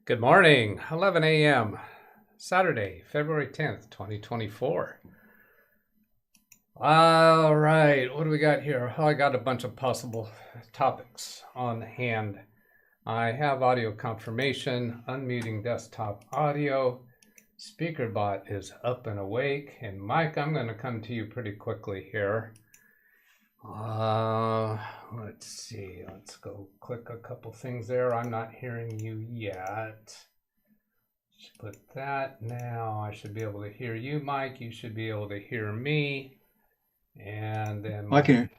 Good morning, 11 a.m., Saturday, February 10th, 2024. All right, what do we got here? Oh, I got a bunch of possible topics on hand. I have audio confirmation, unmuting desktop audio, SpeakerBot is up and awake, and Mike, I'm going to come to you pretty quickly here. Let's see, let's go click a couple things there. I'm not hearing you yet. Just put that now. I should be able to hear you, Mike. You should be able to hear me. And then I can.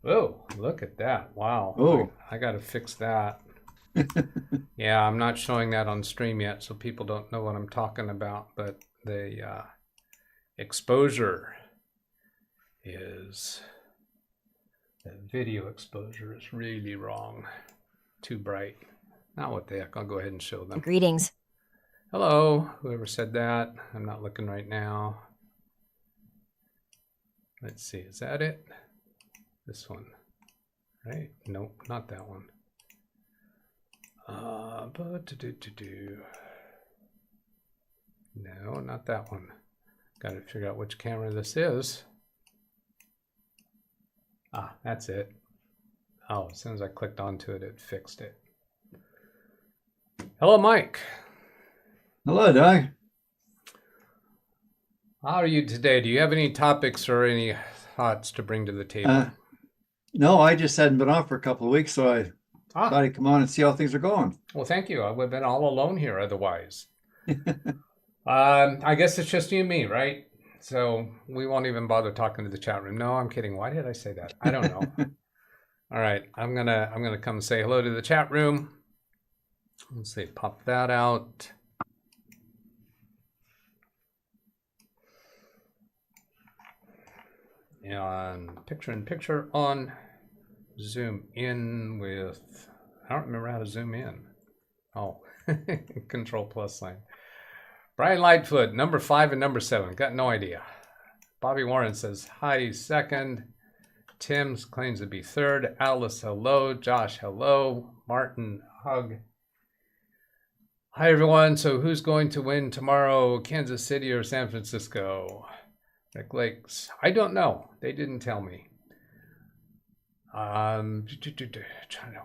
Oh, look at that. Wow. Oh. I got to fix that. Yeah, I'm not showing that on stream yet, so people don't know what I'm talking about, but the exposure is, the video exposure is really wrong. Too bright. Now what the heck, I'll go ahead and show them. Greetings. Hello, whoever said that. I'm not looking right now. Let's see, is that it? This one, right? Nope, not that one. No, not that one. Got to figure out which camera this is. Ah, that's it. Oh, as soon as I clicked onto it, it fixed it. Hello, Mike. Hello, Doug. How are you today? Do you have any topics or any thoughts to bring to the table? No, I just hadn't been off for a couple of weeks, so I thought I'd come on and see how things are going. Well, thank you. I would have been all alone here otherwise. I guess it's just you and me, right? So we won't even bother talking to the chat room. No, I'm kidding. Why did I say that? I don't know. All right, I'm gonna come say hello to the chat room. Let's see, pop that out. And picture on zoom in with, I don't remember how to zoom in. Oh, control plus sign. Brian Lightfoot, number 5 and number 7. Got no idea. Bobby Warren says, hi, second. Tim claims to be third. Alice, hello. Josh, hello. Martin, Hogg. Hi, everyone. So who's going to win tomorrow, Kansas City or San Francisco? Rick Lakes. I don't know. They didn't tell me.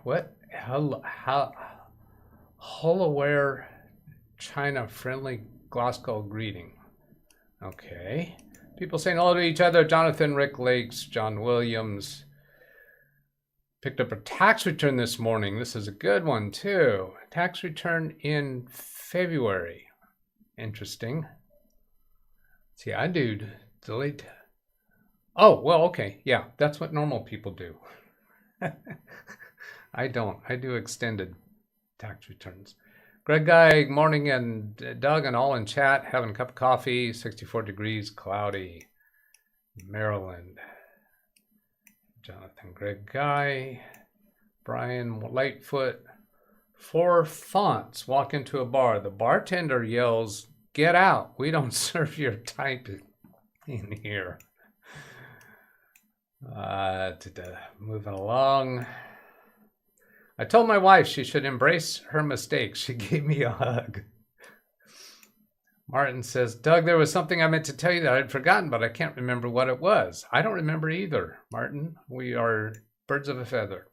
What? Holoware China friendly Glasgow greeting. Okay. People saying hello to each other. Jonathan, Rick Lakes, John Williams. Picked up a tax return this morning. This is a good one too. Tax return in February. Interesting. See, I do delete. Oh, well, okay. Yeah, that's what normal people do. I don't. I do extended tax returns. Greg Guy, morning, and Doug and all in chat, having a cup of coffee, 64 degrees, cloudy, Maryland. Jonathan, Greg Guy, Brian Lightfoot. 4 fonts walk into a bar. The bartender yells, "Get out. We don't serve your type in here." Moving along. I told my wife she should embrace her mistakes. She gave me a hug. Martin says, Doug, there was something I meant to tell you that I'd forgotten, but I can't remember what it was. I don't remember either, Martin. We are birds of a feather.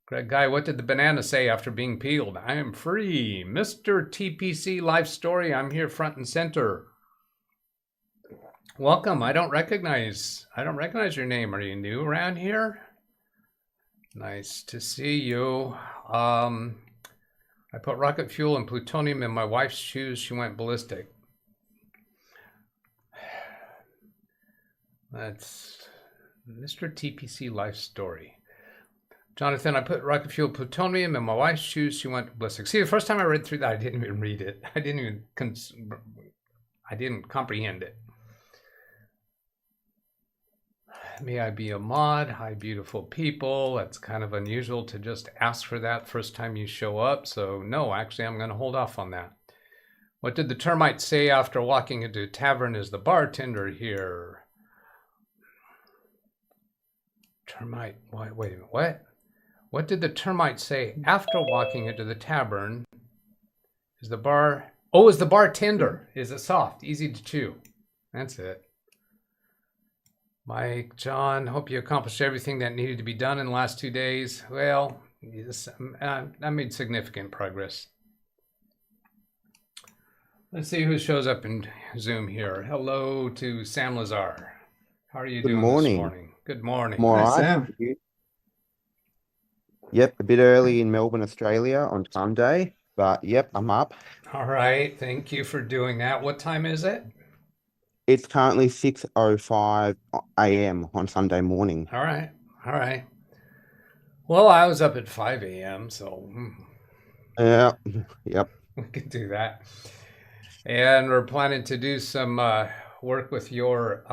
Greg Guy, what did the banana say after being peeled? I am free. Mr. TPC Life Story, I'm here front and center. Welcome. I don't recognize your name. Are you new around here? Nice to see you. I put rocket fuel and plutonium in my wife's shoes. She went ballistic. That's Mr. TPC Life Story. Jonathan, I put rocket fuel plutonium in my wife's shoes. She went ballistic. See, the first time I read through that, I didn't even read it. I didn't comprehend it. May I be a mod? Hi, beautiful people. That's kind of unusual to just ask for that first time you show up. So no, actually, I'm going to hold off on that. What did the termite say after walking into a tavern? Is the bartender here? Termite, wait a minute, what? What did the termite say after walking into the tavern? Is the bar... Oh, is the bar tender? Is it soft? Easy to chew? That's it. Mike, John, hope you accomplished everything that needed to be done in the last 2 days. Well, yes, I made significant progress. Let's see who shows up in Zoom here. Hello to Sam Lazar. How are you doing this morning? Good morning. I'm all Hi, right. Sam. Yep, a bit early in Melbourne, Australia on Sunday, but yep, I'm up. All right. Thank you for doing that. What time is it? It's currently 6:05 a.m. on Sunday morning. All right. All right. Well, I was up at 5 a.m., so Yep. we could do that. And we're planning to do some work with your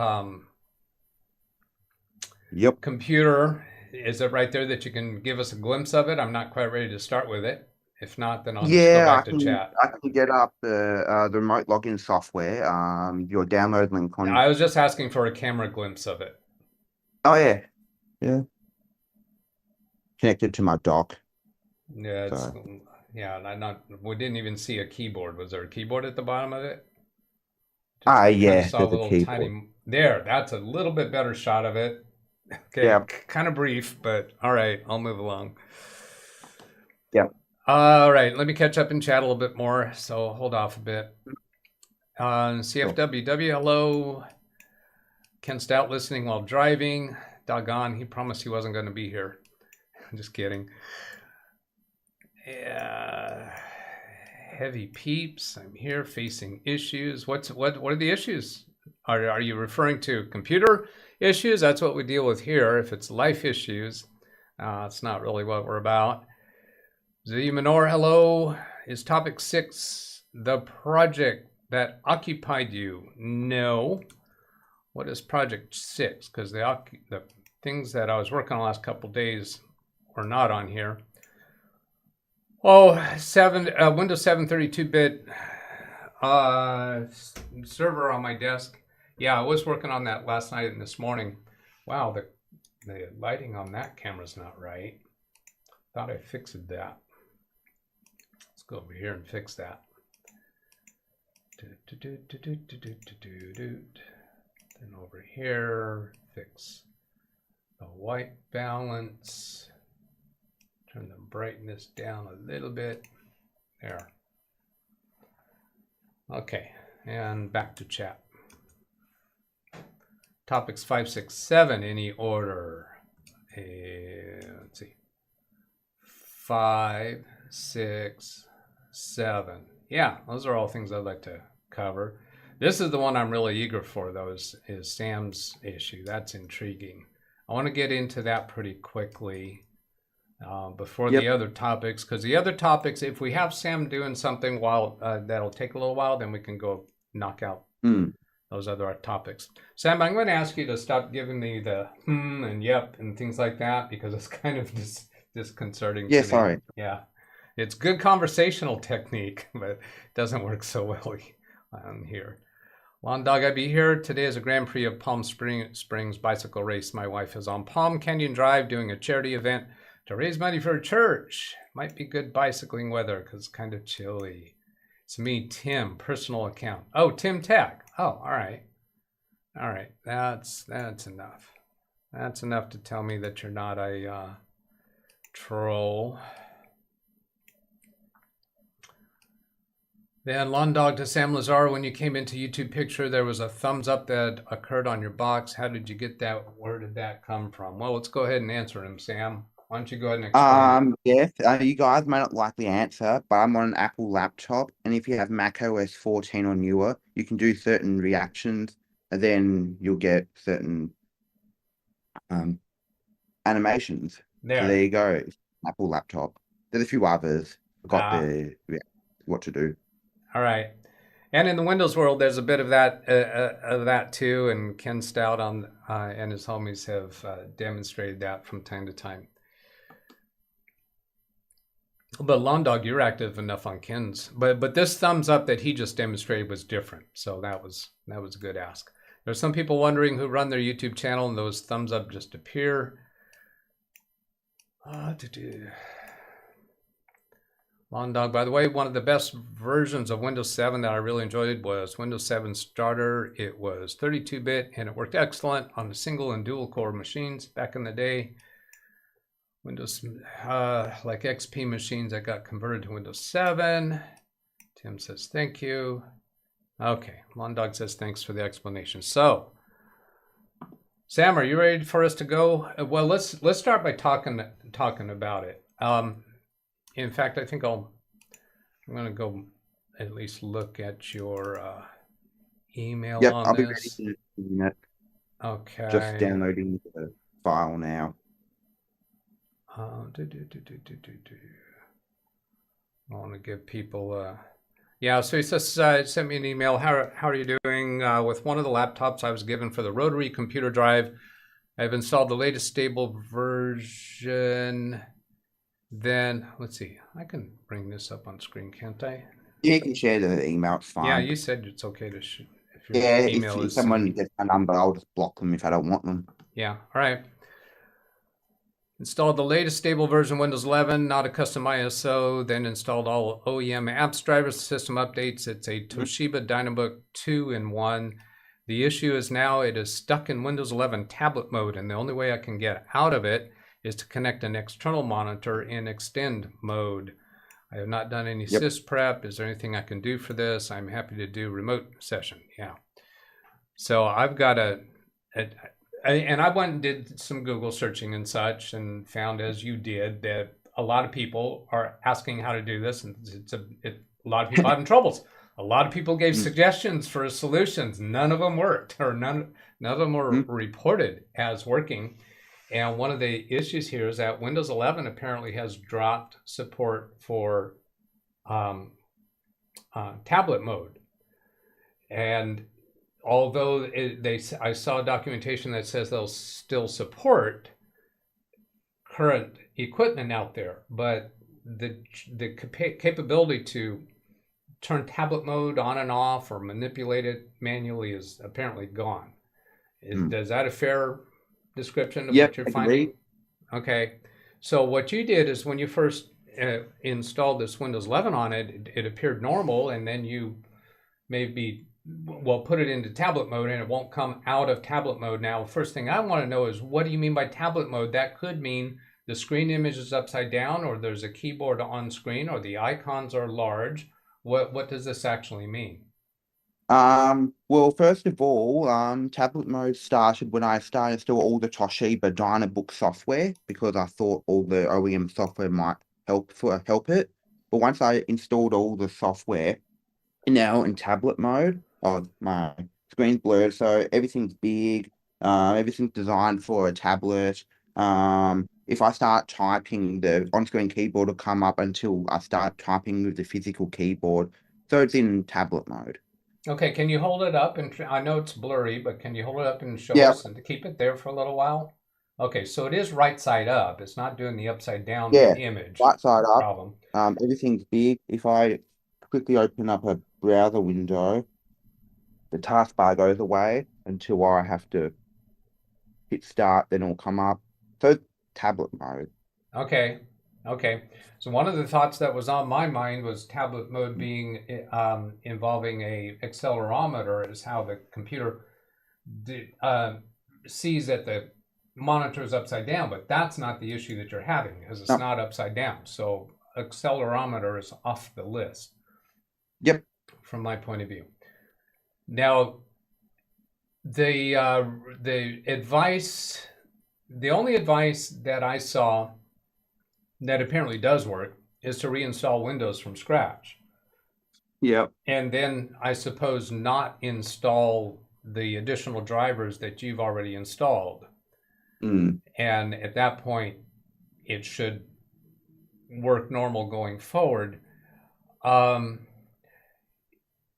computer. Is it right there that you can give us a glimpse of it? I'm not quite ready to start with it. If not, then I'll just go back to chat. I can get up the remote login software. Your download link on. I was just asking for a camera glimpse of it. Oh yeah. Connected to my dock. Yeah, yeah. We didn't even see a keyboard. Was there a keyboard at the bottom of it? Yeah, saw a there's a little keyboard. tiny. There, that's a little bit better shot of it. Okay, Yep. Kind of brief, but all right, I'll move along. Yep. All right, let me catch up and chat a little bit more. So hold off a bit. CFWW, hello. Ken Stout listening while driving. Doggone, he promised he wasn't going to be here. Just kidding. Heavy peeps. I'm here facing issues. What are the issues? Are you referring to computer issues? That's what we deal with here. If it's life issues, it's not really what we're about. Z Minor, hello. Is topic 6 the project that occupied you? No. What is project 6? Because the things that I was working on the last couple of days were not on here. Oh, Windows 7 32-bit server on my desk. Yeah, I was working on that last night and this morning. Wow, the lighting on that camera's not right. Thought I fixed that. Let's go over here and fix that. Then over here, fix the white balance. Turn the brightness down a little bit. There. Okay, and back to chat. Topics 5, 6, 7, any order. Let's see. 5, 6, 7. Yeah, those are all things I'd like to cover. This is the one I'm really eager for, though, is Sam's issue. That's intriguing. I want to get into that pretty quickly before the other topics, because the other topics, if we have Sam doing something while that'll take a little while, then we can go knock out those other topics. Sam, I'm going to ask you to stop giving me the and yep and things like that, because it's kind of disconcerting to me. Sorry. Yeah. It's good conversational technique, but it doesn't work so well on here. Lawn Dog, I be here. Today is a Grand Prix of Palm Springs bicycle race. My wife is on Palm Canyon Drive doing a charity event to raise money for a church. Might be good bicycling weather because it's kind of chilly. It's me, Tim, personal account. Oh, Tim Tech. Oh, all right. All right. That's enough. That's enough to tell me that you're not a troll. Then Lawn Dog to Sam Lazar, when you came into YouTube picture, there was a thumbs up that occurred on your box. How did you get that? Where did that come from? Well, let's go ahead and answer him, Sam. Why don't you go ahead and explain? Yes, you guys may not like the answer, but I'm on an Apple laptop, and if you have Mac OS 14 or newer, you can do certain reactions, and then you'll get certain animations. So there you go. Apple laptop. There's a few others. Forgot what to do. All right. And in the Windows world, there's a bit of that too, and Ken Stout and his homies have demonstrated that from time to time. But Lawn Dog, you're active enough on Ken's. But this thumbs up that he just demonstrated was different, so that was a good ask. There's some people wondering who run their YouTube channel, and those thumbs up just appear. Lawn Dog, by the way, one of the best versions of Windows 7 that I really enjoyed was Windows 7 Starter. It was 32-bit and it worked excellent on the single and dual core machines back in the day. Windows, like XP machines that got converted to Windows 7. Tim says, thank you. Okay, Lawn Dog says, thanks for the explanation. So, Sam, are you ready for us to go? Well, let's start by talking about it. In fact, I think I'm going to go at least look at your email on I'll this. be ready in a minute. Okay. Just downloading the file now. I want to give people yeah, so he says, sent me an email. How are you doing? With one of the laptops I was given for the rotary computer drive, I've installed the latest stable version. Then, let's see, I can bring this up on screen, can't I? Yeah, you can share the email, it's fine. Yeah, you said it's okay to if your yeah, email if is someone gets my number, I'll just block them if I don't want them. Yeah, all right. Installed the latest stable version Windows 11, not a custom ISO, then installed all OEM apps drivers, system updates. It's a Toshiba Dynabook 2-in-1. The issue is now it is stuck in Windows 11 tablet mode, and the only way I can get out of it is to connect an external monitor in extend mode. I have not done any sys prep. Is there anything I can do for this? I'm happy to do remote session. Yeah. So I've got and I went and did some Google searching and such and found, as you did, that a lot of people are asking how to do this, and a lot of people having troubles. A lot of people gave suggestions for solutions. None of them worked, or none of them were reported as working. And one of the issues here is that Windows 11 apparently has dropped support for tablet mode. And although I saw documentation that says they'll still support current equipment out there, but the capability to turn tablet mode on and off or manipulate it manually is apparently gone. Is that a fair description of what you're finding? Okay, so what you did is when you first installed this Windows 11 on it, it appeared normal, and then you maybe put it into tablet mode and it won't come out of tablet mode. Now, first thing I want to know is, what do you mean by tablet mode? That could mean the screen image is upside down, or there's a keyboard on screen, or the icons are large. What does this actually mean? Well, first of all, tablet mode started when I started to install all the Toshiba Dynabook software, because I thought all the OEM software might help it. But once I installed all the software, now in tablet mode, my screen's blurred, so everything's big, everything's designed for a tablet. If I start typing, the on-screen keyboard will come up until I start typing with the physical keyboard, so it's in tablet mode. Okay, can you hold it up? And I know it's blurry, but can you hold it up and show us and to keep it there for a little while? Okay, so it is right side up. It's not doing the upside down image. Right side up. Problem. Everything's big. If I quickly open up a browser window, the taskbar goes away until I have to hit start, then it'll come up. So tablet mode. Okay. So one of the thoughts that was on my mind was tablet mode being involving a accelerometer, is how the computer sees that the monitor is upside down, but that's not the issue that you're having, because it's not upside down. So accelerometer is off the list. Yep. From my point of view. Now, the advice, the only advice that I saw that apparently does work is to reinstall Windows from scratch. Yep. And then I suppose not install the additional drivers that you've already installed. And at that point, it should work normal going forward.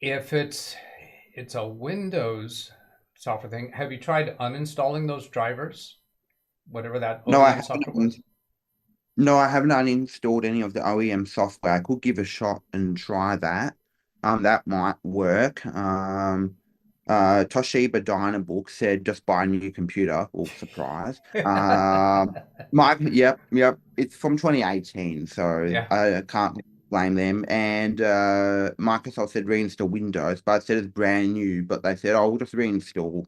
If it's a Windows software thing, have you tried uninstalling those drivers? Whatever that software was? No, I haven't uninstalled any of the OEM software. I could give a shot and try that. That might work. Toshiba Dynabook said just buy a new computer. Well, surprise. Yep. It's from 2018, so I can't blame them. And Microsoft said reinstall Windows, but I said it's brand new. But they said, "Oh, we'll just reinstall."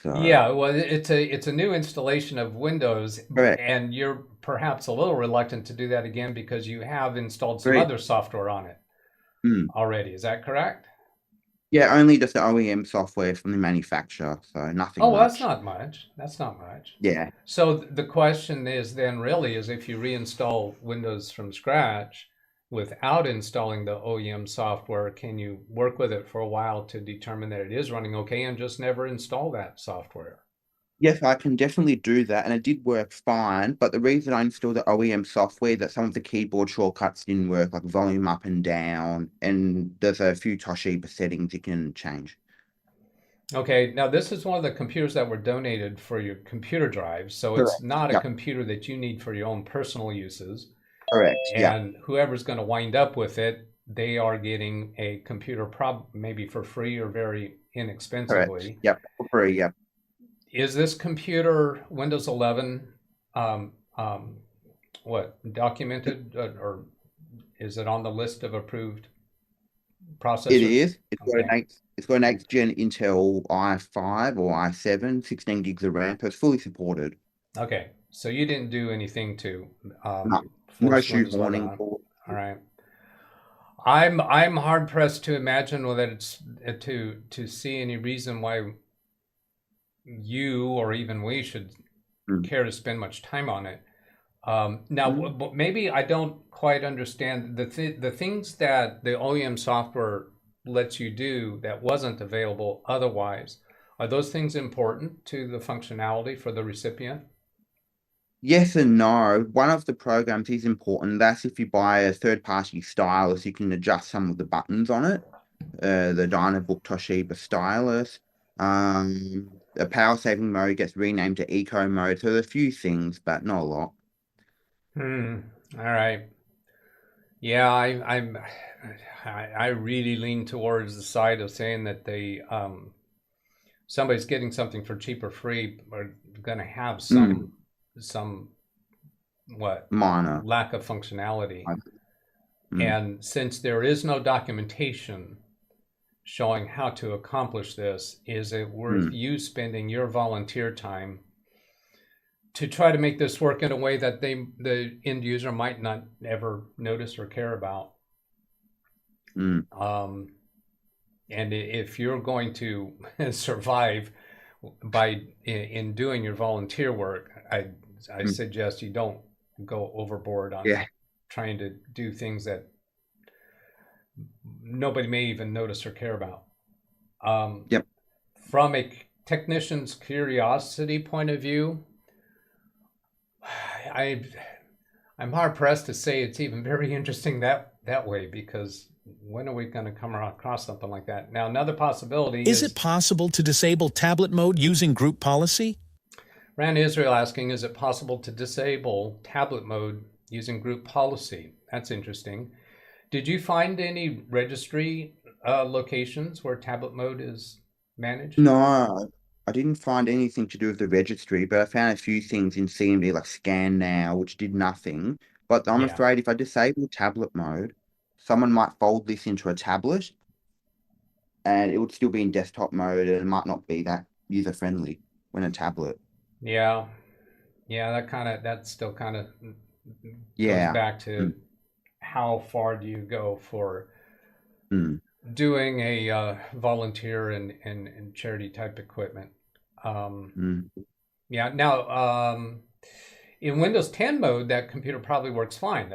So Yeah, well, it's a new installation of Windows, correct. and you're perhaps a little reluctant to do that again because you have installed some Great. other software on it already. Is that correct? Yeah, only just the OEM software from the manufacturer, so nothing Oh, well, that's much. not much. That's not much. Yeah. So the question is then really is if you reinstall Windows from scratch without installing the OEM software, can you work with it for a while to determine that it is running okay and just never install that software? Yes, I can definitely do that, and it did work fine. But the reason I installed the OEM software that some of the keyboard shortcuts didn't work, like volume up and down, and there's a few Toshiba settings you can change. Okay, now this is one of the computers that were donated for your computer drives, so it's Correct. not a Yep. computer that you need for your own personal uses. Correct. Yeah. And whoever's going to wind up with it, they are getting a computer maybe for free or very Correct. inexpensively. Yep. For free. Yep. Is this computer Windows 11 um, um, documented or is it on the list of approved processors? It is. Okay. It's got an 8th gen Intel i5 or i7, 16 gigs of RAM, so it's fully supported. Okay. So you didn't do anything to No, no force Windows 11 shoehorning. on. All right. I'm hard pressed to imagine that it's to see any reason why you or even we should care to spend much time on it. Now, maybe I don't quite understand the things that the OEM software lets you do that wasn't available otherwise. Are those things important to the functionality for the recipient? Yes and no. One of the programs is important. That's if you buy a third-party stylus, you can adjust some of the buttons on it. The Dynabook Toshiba stylus. The power saving mode gets renamed to eco mode. So there's a few things, but not a lot. All right. Yeah, I really lean towards the side of saying that somebody's getting something for cheap or free are going to have some Minor. lack of functionality. Mm. And since there is no documentation showing how to accomplish this, is it worth you spending your volunteer time to try to make this work in a way that the end user might not ever notice or care about? And if you're going to survive in doing your volunteer work, I suggest you don't go overboard on trying to do things that nobody may even notice or care about. From a technician's curiosity point of view, I'm hard pressed to say it's even very interesting that way, because when are we going to come across something like that? Now, another possibility is it possible to disable tablet mode using group policy? Rand Israel asking, is it possible to disable tablet mode using group policy? That's interesting. Did you find any registry locations where tablet mode is managed? No, I didn't find anything to do with the registry, but I found a few things in CMD like Scan Now, which did nothing. But I'm afraid if I disable tablet mode, someone might fold this into a tablet and it would still be in desktop mode and it might not be that user friendly when a tablet. Yeah, that still kind of goes back to how far do you go for doing a volunteer and charity type equipment. Yeah, now in Windows 10 mode, that computer probably works fine.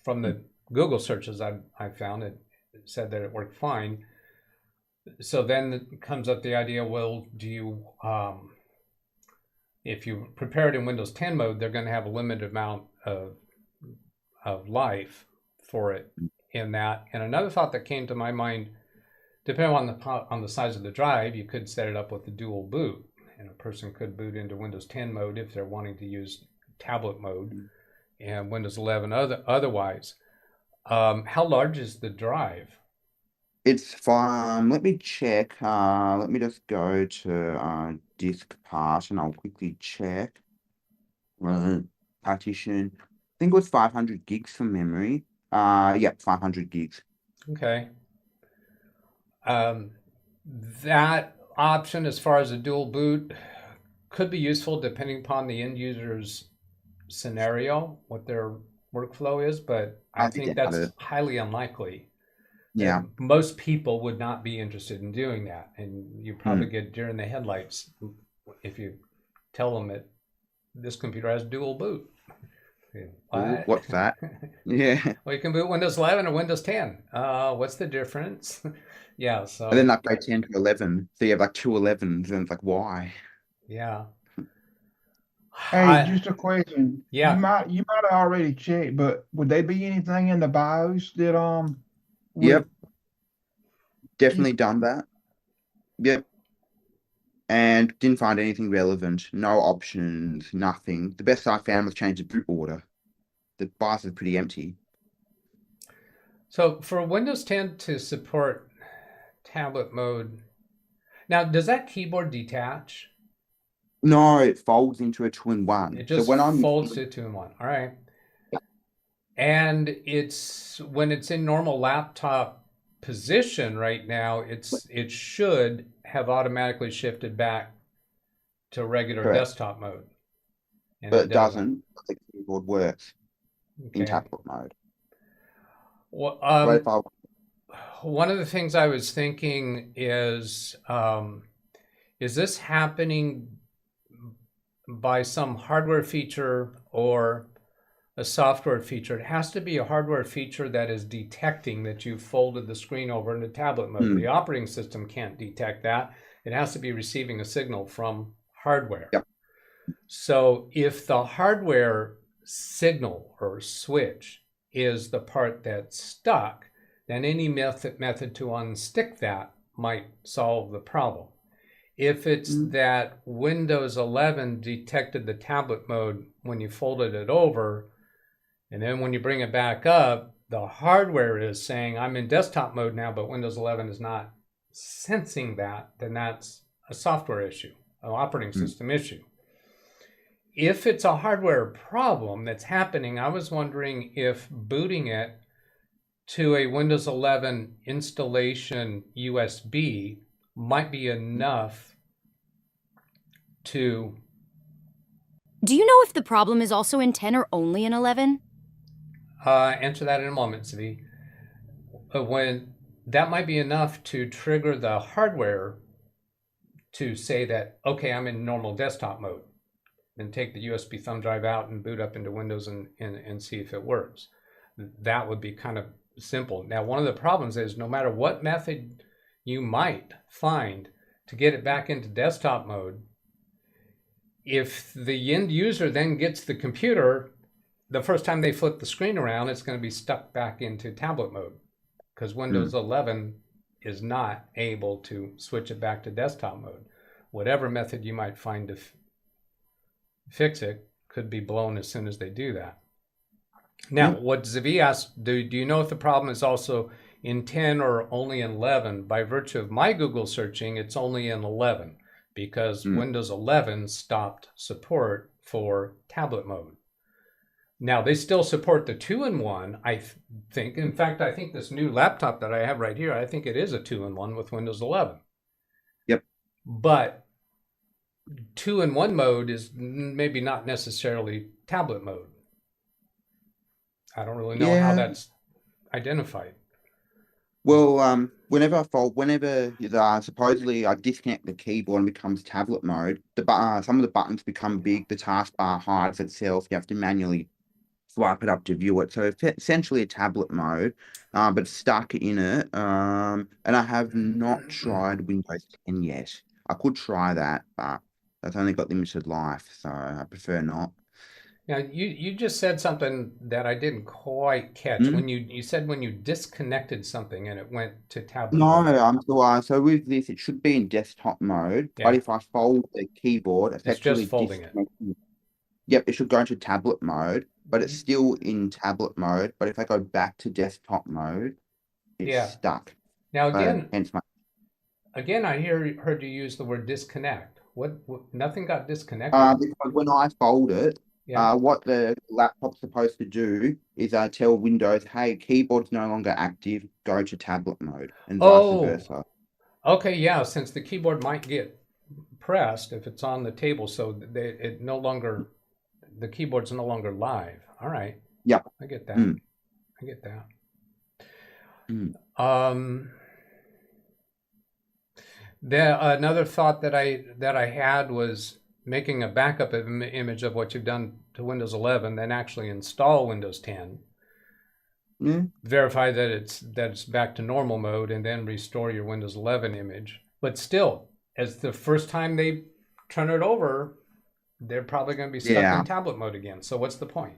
From the Google searches I found, it said that it worked fine. So then it comes up the idea, well, do you if you prepare it in Windows 10 mode, they're going to have a limited amount of life for it in that. And another thought that came to my mind, depending on the size of the drive, you could set it up with a dual boot, and a person could boot into Windows 10 mode if they're wanting to use tablet mode and Windows 11 otherwise. How large is the drive? It's fine. Let me check. Let me just go to disk part and I'll quickly check. Partition. I think it was 500 gigs from memory. Yep, 500 gigs. Okay. That option, as far as a dual boot, could be useful depending upon the end user's scenario, what their workflow is, but I I think doubt that's it. highly unlikely. Yeah. Most people would not be interested in doing that, and you probably Mm. get deer in the headlights if you tell them that this computer has dual boot. Ooh, What? what's that? Yeah. Well, you can boot Windows 11 or Windows 10. What's the difference? Yeah, And then so upgrade 10 to 11. So you have like two 11s, and it's like, why? yeah. Hey, just a question. You Yeah. might you might have already checked, but would there be anything in the BIOS that would Yep, keep definitely done that. Yep. And didn't find anything relevant. No options, nothing. The best I found was change the boot order. The BIOS is pretty empty. So for Windows 10 to support tablet mode, now does that keyboard detach? No, it folds into a It two-in-one. So just when I'm folds to 2-in-1. All right. And it's when it's in normal laptop position right now, it should have automatically shifted back to regular correct, desktop mode. And but it it doesn't. doesn't. The keyboard works in Okay. tablet mode. Well, Right if I one of the things I was thinking is this happening by some hardware feature or a software feature? It has to be a hardware feature that is detecting that you've folded the screen over into tablet mode. The operating system can't detect that. It has to be receiving a signal from hardware. Yep. So if the hardware signal or switch is the part that's stuck, then any method to unstick that might solve the problem. If it's that Windows 11 detected the tablet mode when you folded it over, and then when you bring it back up, the hardware is saying, I'm in desktop mode now, but Windows 11 is not sensing that, then that's a software issue, an operating system issue. If it's a hardware problem that's happening, I was wondering if booting it to a Windows 11 installation USB might be enough to... Do you know if the problem is also in 10 or only in 11? Answer that in a moment, Zvi. When that might be enough to trigger the hardware to say that, okay, I'm in normal desktop mode, and take the USB thumb drive out and boot up into Windows and see if it works. That would be kind of simple. Now, one of the problems is no matter what method you might find to get it back into desktop mode, if the end user then gets the computer, the first time they flip the screen around, it's going to be stuck back into tablet mode because Windows 11 is not able to switch it back to desktop mode. Whatever method you might find to fix it could be blown as soon as they do that. Now, what Zvi asked, do you know if the problem is also in 10 or only in 11? By virtue of my Google searching, it's only in 11 because Windows 11 stopped support for tablet mode. Now, they still support the 2-in-1, I think. In fact, I think this new laptop that I have right here, I think it is a 2-in-1 with Windows 11. Yep. But 2-in-1 mode is maybe not necessarily tablet mode. I don't really know how that's identified. Well, whenever supposedly I disconnect the keyboard and becomes tablet mode, some of the buttons become big, the taskbar hides itself, you have to manually swipe it up to view it. So it's essentially a tablet mode, but it's stuck in it. And I have not tried Windows 10 yet. I could try that, but that's only got limited life, so I prefer not. Now, you just said something that I didn't quite catch. When you said when you disconnected something and it went to tablet mode. So with this, it should be in desktop mode, Yeah. but if I fold the keyboard, It's just folding it. Yep, it should go into tablet mode, but it's still in tablet mode. But if I go back to desktop mode, it's stuck. Now again, hence I heard you use the word disconnect. What nothing got disconnected? because when I fold it, Yeah. What the laptop's supposed to do is tell Windows, hey, keyboard's no longer active, go to tablet mode, and vice Oh, versa. okay. Yeah. Since the keyboard might get pressed if it's on the table, so it no longer, the keyboard's no longer live. All right. Yep. I get that. Mm. I get that. Mm. Another thought that I had was making a backup image of what you've done to Windows 11, then actually install Windows 10, verify that it's back to normal mode, and then restore your Windows 11 image. But still, as the first time they turn it over, they're probably going to be stuck in tablet mode again. So what's the point?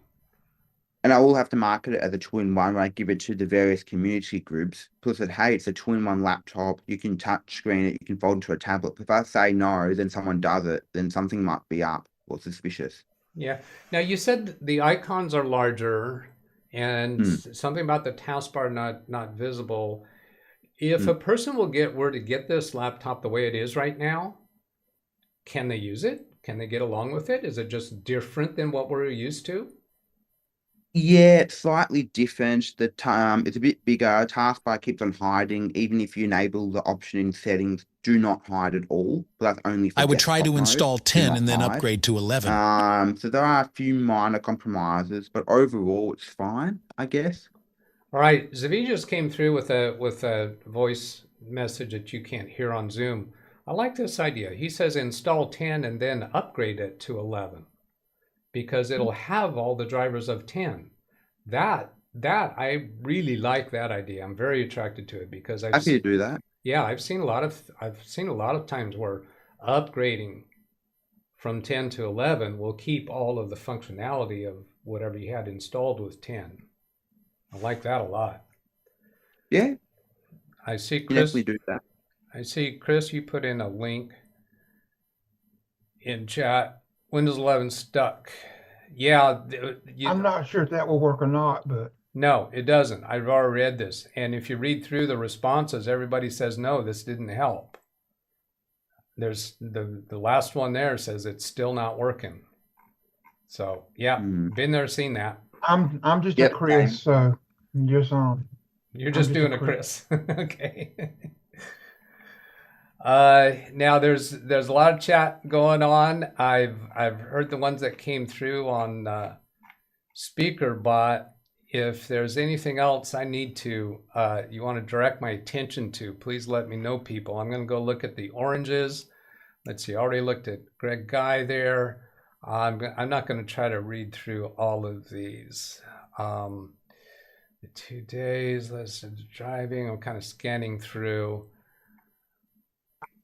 And I will have to market it as a two-in-one when I give it to the various community groups. Plus, that hey, it's a two-in-one laptop. You can touch screen it. You can fold into a tablet. If I say no, then someone does it. Then something might be up or suspicious. Yeah. Now you said the icons are larger, and something about the taskbar not visible. If a person were to get this laptop the way it is right now, can they use it? Can they get along with it? Is it just different than what we're used to? Yeah, it's slightly different. It's a bit bigger. Taskbar keeps on hiding, even if you enable the option in settings, do not hide at all. But that's only for I would try desktop to mode. install Do 10 not and then hide. upgrade to 11. So there are a few minor compromises, but overall it's fine, I guess. All right, Zavi just came through with a voice message that you can't hear on Zoom. I like this idea. He says install 10 and then upgrade it to 11 because it'll have all the drivers of 10. That I really like that idea. I'm very attracted to it because Happy to do that. Yeah, I've seen a lot of times where upgrading from 10 to 11 will keep all of the functionality of whatever you had installed with 10. I like that a lot. Yeah, I see you Chris. definitely do that. I see Chris. You put in a link in chat. Windows 11 stuck. Yeah, I'm not sure if that will work or not, but no, it doesn't. I've already read this, and if you read through the responses, everybody says no, this didn't help. There's the last one there says it's still not working. So yeah, been there, seen that. I'm just a Chris, so just You're just doing a Chris. Okay. Now there's a lot of chat going on. I've heard the ones that came through on SpeakerBot. If there's anything else I need to you want to direct my attention to, please let me know, people. I'm going to go look at the oranges. Let's see. I already looked at Greg Guy there. I'm not going to try to read through all of these. The 2 days, lessons driving. I'm kind of scanning through.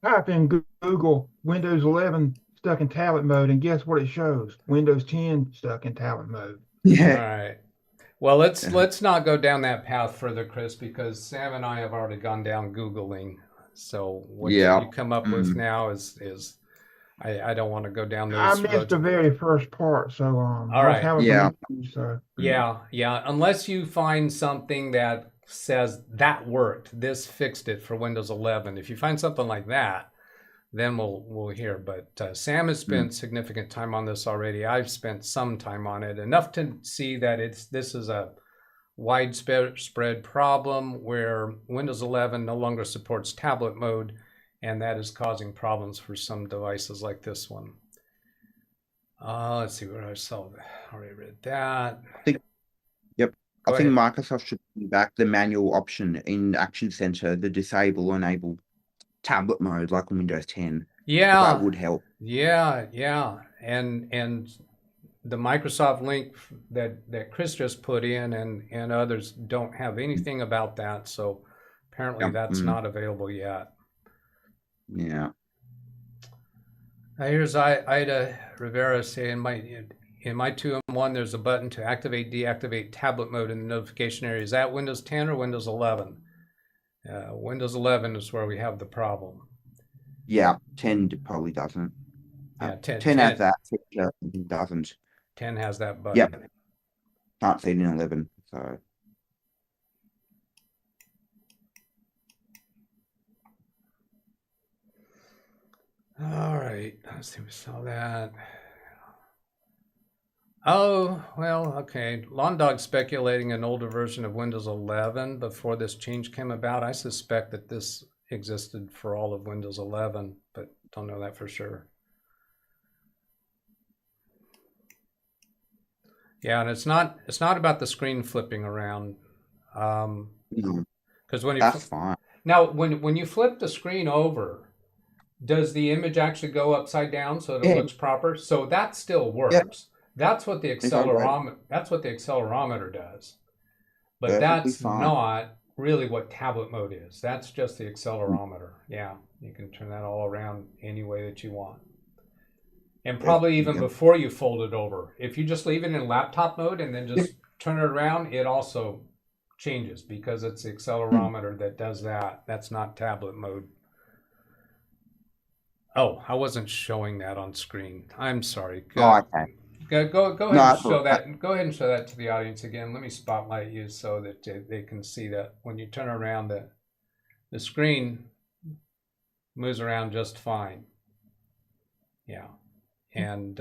type in Google Windows 11 stuck in tablet mode, and guess what it shows? Windows 10 stuck in tablet mode. Yeah. All right. Well, let's not go down that path further, Chris, because Sam and I have already gone down Googling. So what you come up with now is I don't want to go down those I missed roads. the very first part, so All right. So Yeah. Unless you find something that says that worked, this fixed it for Windows 11. If you find something like that, then we'll hear. But Sam has spent significant time on this already. I've spent some time on it, enough to see that this is a widespread problem where Windows 11 no longer supports tablet mode, and that is causing problems for some devices like this one. Let's see where I saw that. Already read that. I think Microsoft should bring back the manual option in Action Center, the disable or enable tablet mode like on Windows 10. Yeah, that would help. Yeah, and the Microsoft link that Chris just put in and others don't have anything about that, so apparently that's not available yet. Yeah. Here's Ida Rivera saying in my 2-in-1 there's a button to activate deactivate tablet mode in the notification area. Is that Windows 10 or Windows 11? Windows 11 is where we have the problem. Yeah, 10 probably doesn't. Yeah, 10 has that feature, doesn't. 10 has that button. Yep. Can't see it in 11, so. All right, let's see, we saw that. Oh, well, okay. Lawn Dog speculating an older version of Windows 11 before this change came about. I suspect that this existed for all of Windows 11, but don't know that for sure. Yeah, and it's not about the screen flipping around. Because when you That's fine. now when you flip the screen over, does the image actually go upside down so that it Yeah. looks proper? So that still works. That's what the accelerometer does. But Perfectly that's fine. not really what tablet mode is. That's just the accelerometer. Yeah, you can turn that all around any way that you want. And probably even before you fold it over. If you just leave it in laptop mode and then just turn it around, it also changes because it's the accelerometer that does that. That's not tablet mode. Oh, I wasn't showing that on screen. I'm sorry. Oh, okay. Go ahead No, and show that. Go ahead and show that to the audience again. Let me spotlight you so that they can see that when you turn around, the screen moves around just fine. Yeah, and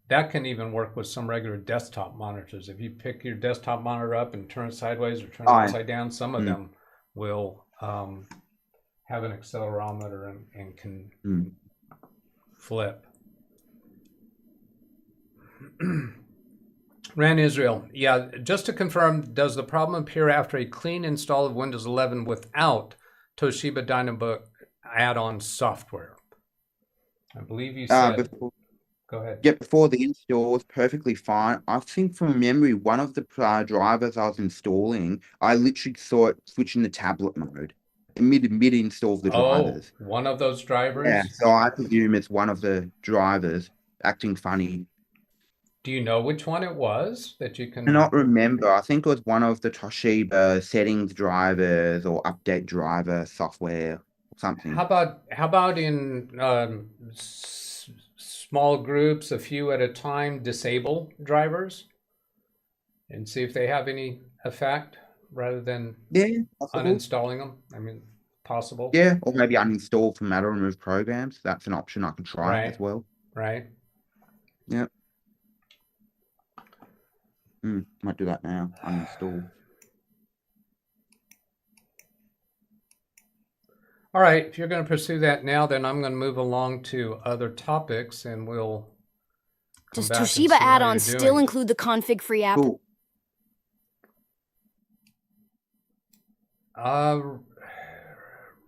that can even work with some regular desktop monitors. If you pick your desktop monitor up and turn it sideways or turn it upside down, some of them will have an accelerometer and can flip. Ran Israel. Yeah, just to confirm, does the problem appear after a clean install of Windows 11 without Toshiba Dynabook add-on software? I believe you said... Go ahead. Yeah, before the install was perfectly fine. I think from memory, one of the drivers I was installing, I literally saw it switching to tablet mode. Mid-install of the drivers. One of those drivers? Yeah, so I presume it's one of the drivers acting funny. Do you know which one it was that you can... I cannot remember. I think it was one of the Toshiba settings drivers or update driver software or something. How about in small groups, a few at a time, disable drivers and see if they have any effect rather than uninstalling them? I mean, possible. Yeah, or maybe uninstall from matter remove programs. That's an option I could try as well. Right. Yep. Might do that now. Uninstall. All right. If you're going to pursue that now, then I'm going to move along to other topics, and we'll. Does Toshiba add-on still include the config-free app? Cool.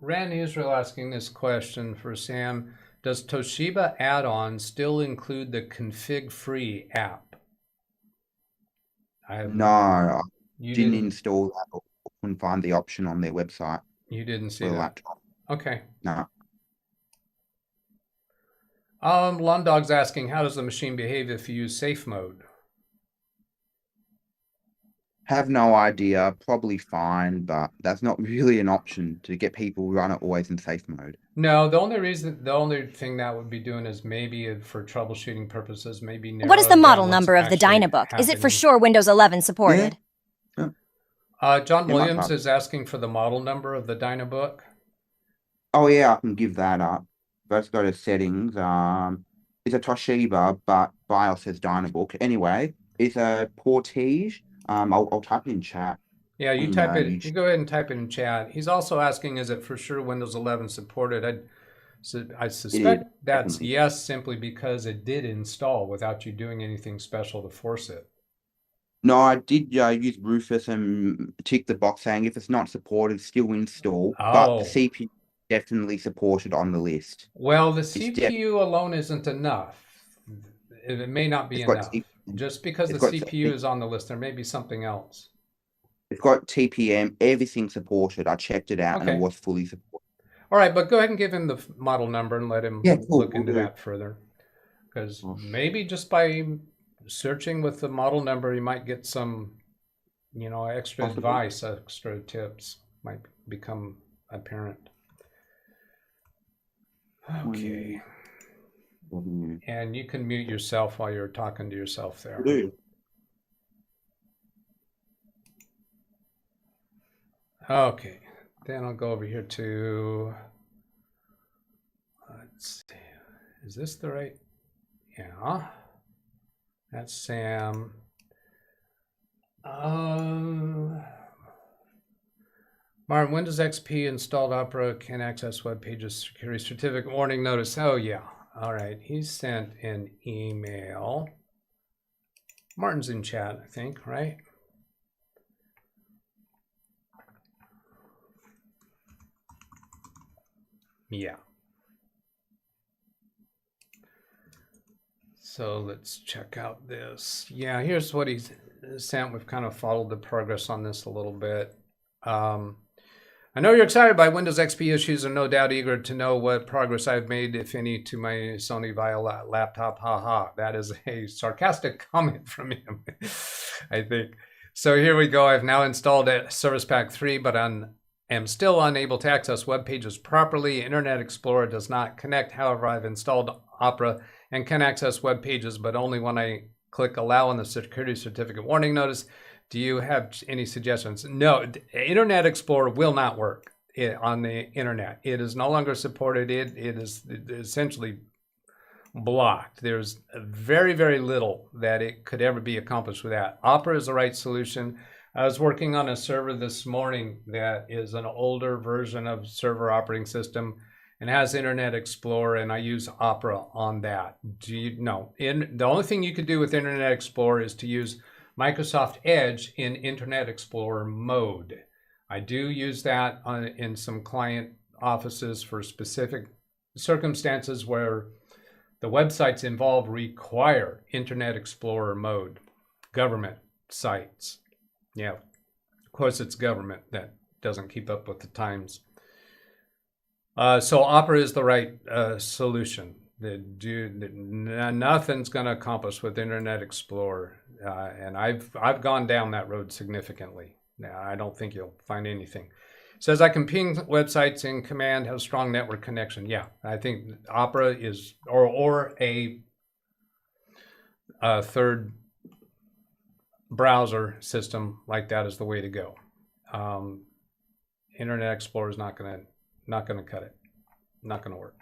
Ran Israel asking this question for Sam. Does Toshiba add-on still include the config-free app? No, I didn't install that or couldn't find the option on their website. You didn't see that? Laptop. Okay. No. Lawn Dog's asking, how does the machine behave if you use safe mode? Have no idea. Probably fine, but that's not really an option to get people run it always in safe mode. No, the only thing that would be doing is maybe for troubleshooting purposes, maybe. What is the model number of the Dynabook? Is it for sure Windows 11 supported? Yeah. John Williams is asking for the model number of the Dynabook. Oh yeah, I can give that up. Let's go to settings. It's a Toshiba, but BIOS says Dynabook. Anyway, it's a Portage. I'll type it in chat. Yeah, you type it. You go ahead and type it in chat. He's also asking, is it for sure Windows 11 supported? I suspect that's definitely yes, simply because it did install without you doing anything special to force it. No, I did use Rufus and tick the box saying if it's not supported, still install. But the CPU definitely supported on the list. Well, the CPU alone isn't enough. It may not be enough. Just because the CPU is on the list, there may be something else. It's got TPM, everything supported. I checked it out and it was fully supported. All right, but go ahead and give him the model number and let him look into that further. Because maybe just by searching with the model number, you might get some, extra advice, extra tips might become apparent. Okay. And you can mute yourself while you're talking to yourself there. Okay, then I'll go over here to, let's see, is this the right? Yeah. That's Sam. Martin, Windows XP installed Opera can access web pages security certificate warning notice. Oh yeah. All right. He sent an email. Martin's in chat, I think, right? Yeah. So let's check out this. Yeah, here's what he's sent. We've kind of followed the progress on this a little bit. I know you're excited by Windows XP issues and no doubt eager to know what progress I've made, if any, to my Sony Vaio laptop. Haha. That is a sarcastic comment from him, I think. So here we go. I've now installed Service Pack 3, but am still unable to access web pages properly. Internet Explorer does not connect. However, I've installed Opera and can access web pages, but only when I click allow on the security certificate warning notice. Do you have any suggestions? No, Internet Explorer will not work on the internet. It is no longer supported. It is essentially blocked. There's very, very little that it could ever be accomplished with that. Opera is the right solution. I was working on a server this morning that is an older version of server operating system and has Internet Explorer, and I use Opera on that. The only thing you could do with Internet Explorer is to use Microsoft Edge in Internet Explorer mode. I do use that in some client offices for specific circumstances where the websites involved require Internet Explorer mode. Government sites. Yeah, of course it's government that doesn't keep up with the times. So Opera is the right solution. Nothing's going to accomplish with Internet Explorer, and I've gone down that road significantly. Now, I don't think you'll find anything. It says I can ping websites in command, have strong network connection. Yeah, I think Opera is, or a third browser system like that is the way to go. Internet Explorer is not going to cut it. Not going to work.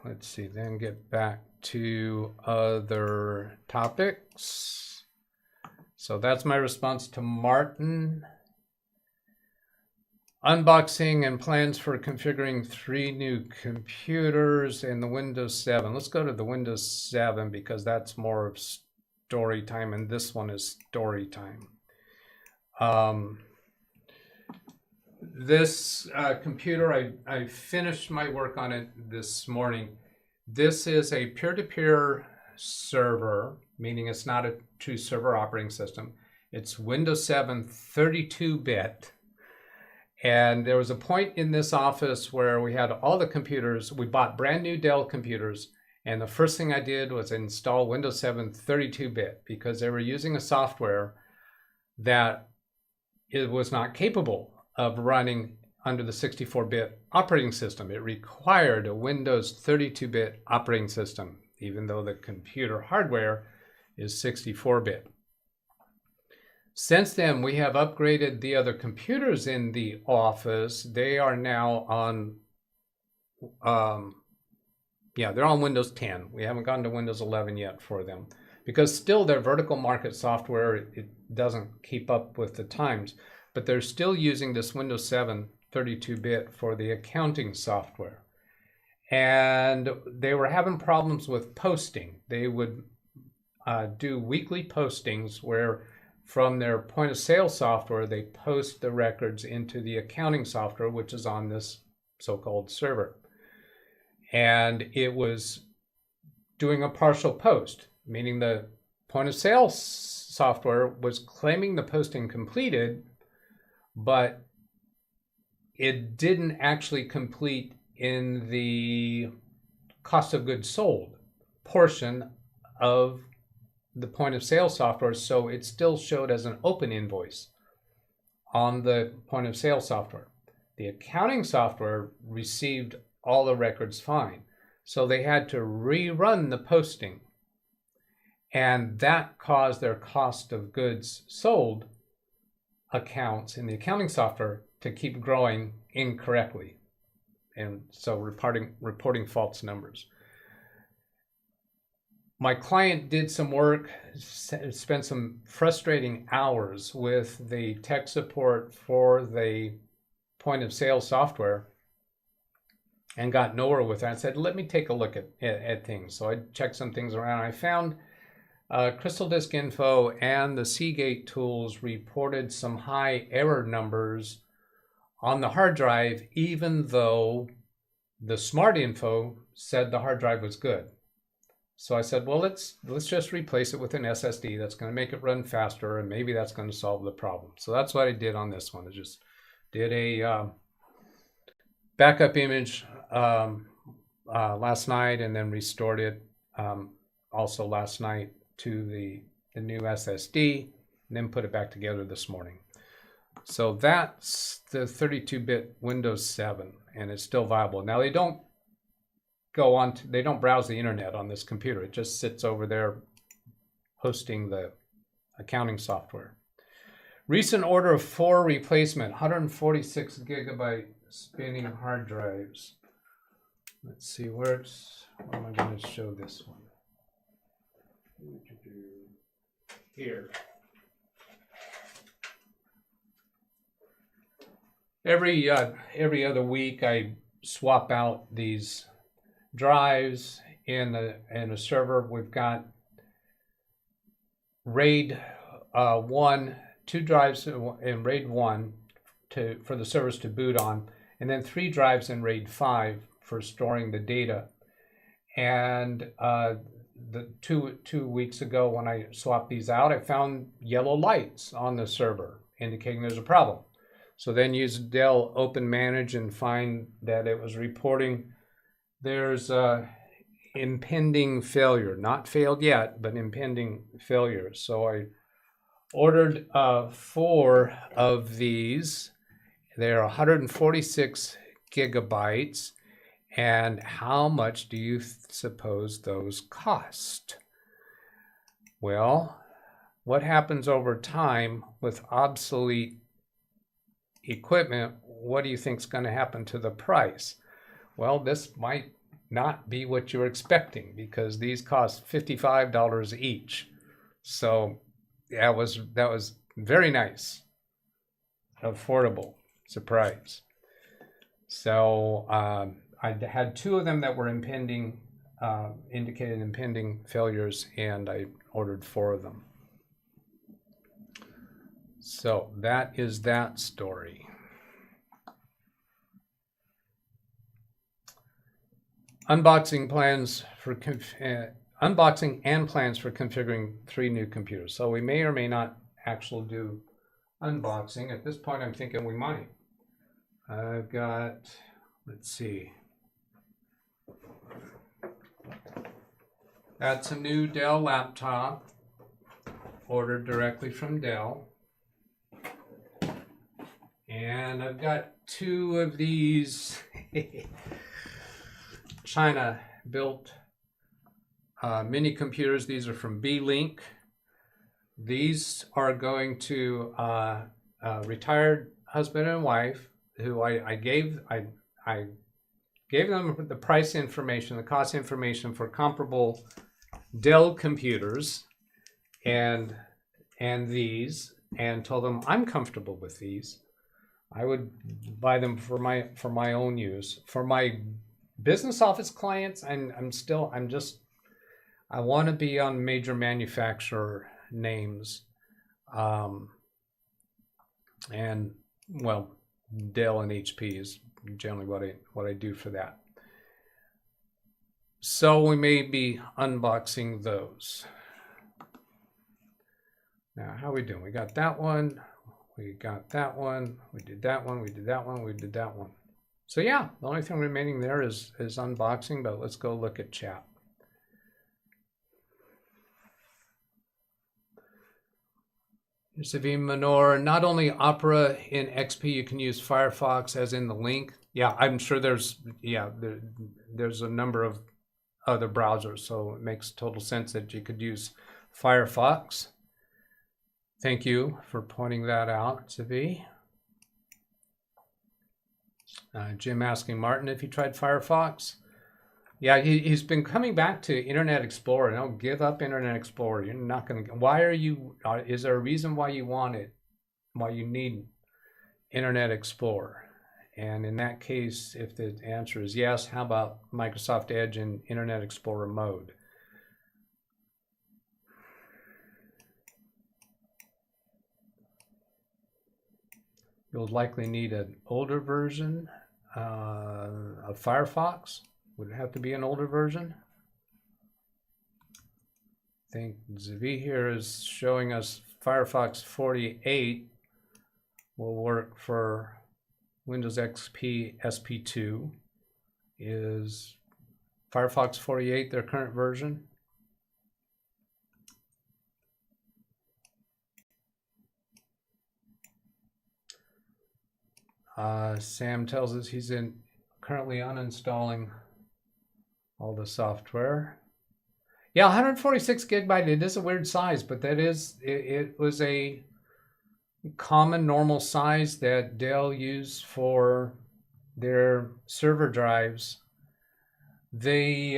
Let's see, then get back to other topics. So that's my response to Martin. Unboxing and plans for configuring 3 new computers in the Windows 7. Let's go to the Windows 7 because that's more of story time, and this one is story time. This computer, I finished my work on it this morning. This is a peer-to-peer server, meaning it's not a true server operating system. It's Windows 7 32-bit. And there was a point in this office where we had all the computers. We bought brand new Dell computers. And the first thing I did was install Windows 7 32-bit because they were using a software that it was not capable of running under the 64-bit operating system. It required a Windows 32-bit operating system, even though the computer hardware is 64-bit. Since then, we have upgraded the other computers in the office. They are now on, they're on Windows 10. We haven't gotten to Windows 11 yet for them because still their vertical market software, it doesn't keep up with the times, but they're still using this Windows 7 32-bit for the accounting software. And they were having problems with posting. They would do weekly postings where from their point of sale software, they post the records into the accounting software, which is on this so-called server. And it was doing a partial post, meaning the point of sale software was claiming the posting completed, but it didn't actually complete in the cost of goods sold portion of the point of sale software, so it still showed as an open invoice on the point of sale software. The accounting software received all the records fine, so they had to rerun the posting, and that caused their cost of goods sold accounts in the accounting software to keep growing incorrectly, and so reporting false numbers. my client did some work, spent some frustrating hours with the tech support for the point of sale software and got nowhere with that. I said, let me take a look at things. So I checked some things around. I found Crystal Disk Info and the Seagate tools reported some high error numbers on the hard drive, even though the Smart Info said the hard drive was good. So I said, well, let's just replace it with an SSD that's going to make it run faster, and maybe that's going to solve the problem. So that's what I did on this one. I just did a backup image last night, and then restored it also last night to the new SSD, and then put it back together this morning. So that's the 32-bit Windows 7, and it's still viable. Now they don't they don't browse the internet on this computer. It just sits over there hosting the accounting software. Recent order of 4 replacement, 146 gigabyte spinning hard drives. Let's see, where am I going to show this one? Here. Every other week I swap out these drives in a server. We've got RAID 1, 2 drives in RAID 1 for the servers to boot on, and then 3 drives in RAID 5 for storing the data. And the two weeks ago when I swapped these out, I found yellow lights on the server indicating there's a problem. So then use Dell Open Manage and find that it was reporting there's impending failure, not failed yet, but impending failure. So I ordered 4 of these. They're 146 gigabytes. And how much do you suppose those cost? Well, what happens over time with obsolete equipment? What do you think is going to happen to the price? Well, this might not be what you're expecting, because these cost $55 each. So that was very nice, affordable surprise. So I had 2 of them that were impending, indicated impending failures, and I ordered 4 of them. So that is that story. Unboxing and plans for configuring 3 new computers. So we may or may not actually do unboxing. At this point, I'm thinking we might. I've got, let's see. That's a new Dell laptop, ordered directly from Dell. And I've got 2 of these China-built mini computers. These are from B-Link. These are going to a retired husband and wife who I gave them the price information, the cost information for comparable Dell computers and these, and told them I'm comfortable with these. I would buy them for my own use. For my business office clients, I want to be on major manufacturer names, and well, Dell and HP is generally what I do for that. So we may be unboxing those. Now, how are we doing? We got that one. We got that one. We did that one. We did that one. We did that one. So yeah, the only thing remaining there is unboxing, but let's go look at chat. Here's Savim Manor. Not only Opera in XP, you can use Firefox as in the link. Yeah, I'm sure there's a number of other browsers, so it makes total sense that you could use Firefox. Thank you for pointing that out, Savi. Jim asking Martin if he tried Firefox. Yeah, he's been coming back to Internet Explorer. No, give up Internet Explorer. You're not going to. Why are you? Is there a reason why you want it? Why you need Internet Explorer? And in that case, if the answer is yes, how about Microsoft Edge in Internet Explorer mode? You'll likely need an older version of Firefox. Would it have to be an older version? I think Zvi here is showing us Firefox 48 will work for Windows XP SP2. Is Firefox 48 their current version? Sam tells us he's currently uninstalling all the software. Yeah, 146 gigabyte, it is a weird size, but that is, it was a common normal size that Dell used for their server drives. They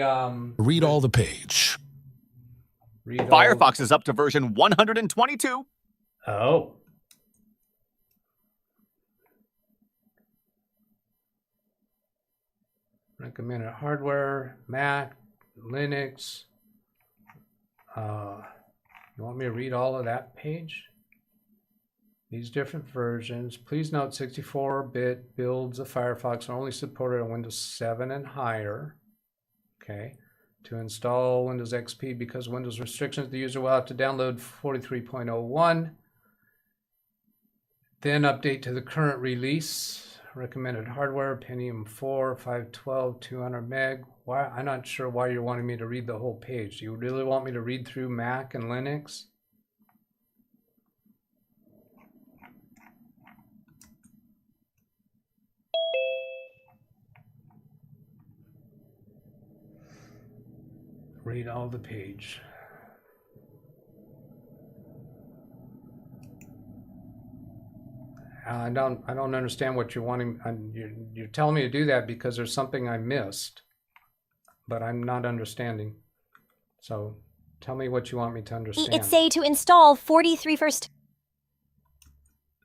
Read all the page. Firefox is up to version 122. Oh. Recommended hardware, Mac, Linux. You want me to read all of that page? These different versions. Please note 64-bit builds of Firefox are only supported on Windows 7 and higher. Okay. To install Windows XP, because Windows restrictions, the user will have to download 43.01. Then update to the current release. Recommended hardware, Pentium 4, 512, 200 meg. Why? I'm not sure why you're wanting me to read the whole page. Do you really want me to read through Mac and Linux? Read all the page. I don't understand what you're wanting. You're telling me to do that because there's something I missed, but I'm not understanding. So tell me what you want me to understand. It's say to install 43 first.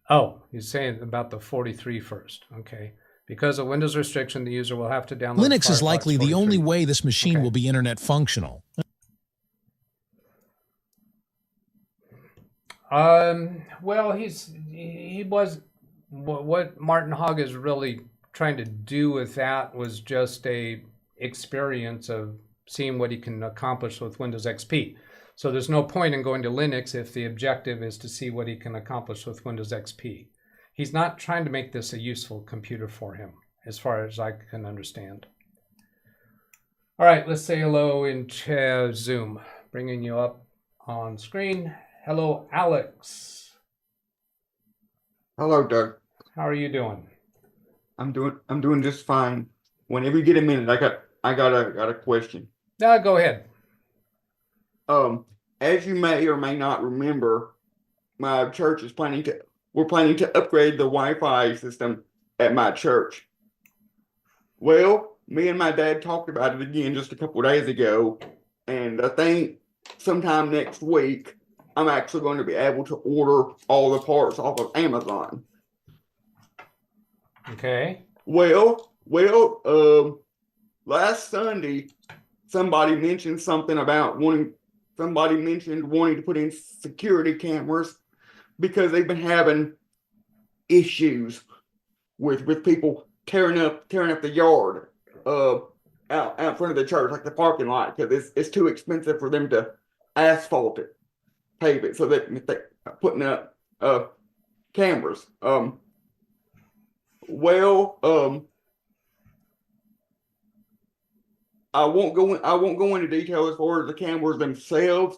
Oh, he's saying about the 43 first. Okay. Because of Windows restriction, the user will have to download Linux is Firefox likely the 43. only way this machine Okay. will be internet functional. Well, what Martin Hogg is really trying to do with that was just a experience of seeing what he can accomplish with Windows XP. So there's no point in going to Linux if the objective is to see what he can accomplish with Windows XP. He's not trying to make this a useful computer for him, as far as I can understand. All right, let's say hello in Zoom, bringing you up on screen. Hello, Alex. Hello, Doug. How are you doing? I'm doing just fine. Whenever you get a minute, I got a question. Go ahead. As you may or may not remember, my church is we're planning to upgrade the Wi-Fi system at my church. Well, me and my dad talked about it again just a couple of days ago, and I think sometime next week I'm actually going to be able to order all the parts off of Amazon. Okay. Well, last Sunday, somebody mentioned wanting to put in security cameras because they've been having issues with people tearing up the yard out in front of the church, like the parking lot, because it's too expensive for them to asphalt it, pave it, so that they're putting up cameras. I won't go into detail as far as the cameras themselves,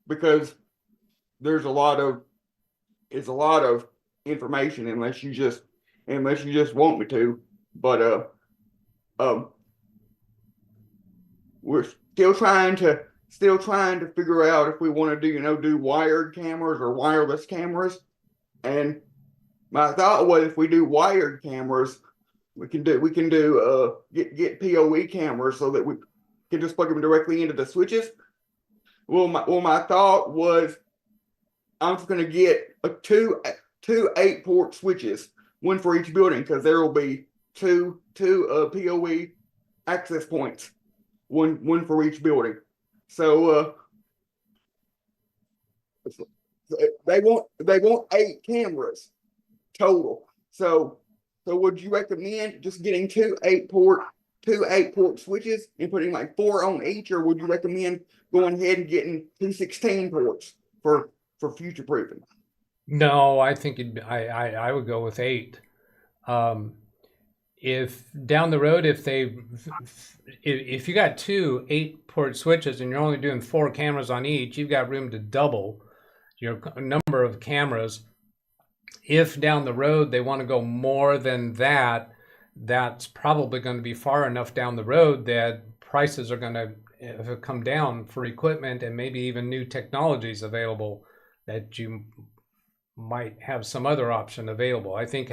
because it's a lot of information unless you just want me to. But we're still trying to figure out if we want to do wired cameras or wireless cameras. And my thought was, if we do wired cameras, we can do get PoE cameras so that we can just plug them directly into the switches. Well, my thought was I'm just going to get two 8-port switches, one for each building, because there will be two PoE access points, one for each building. So they want 8 cameras total. So would you recommend just getting two 8-port switches and putting like 4 on each, or would you recommend going ahead and getting 2 16 ports for future proofing? No, I think I would go with 8. If down the road, if you got 2 8-port switches and you're only doing 4 cameras on each, you've got room to double your number of cameras. If down the road they want to go more than that, that's probably going to be far enough down the road that prices are going to come down for equipment, and maybe even new technologies available that you might have some other option available. I think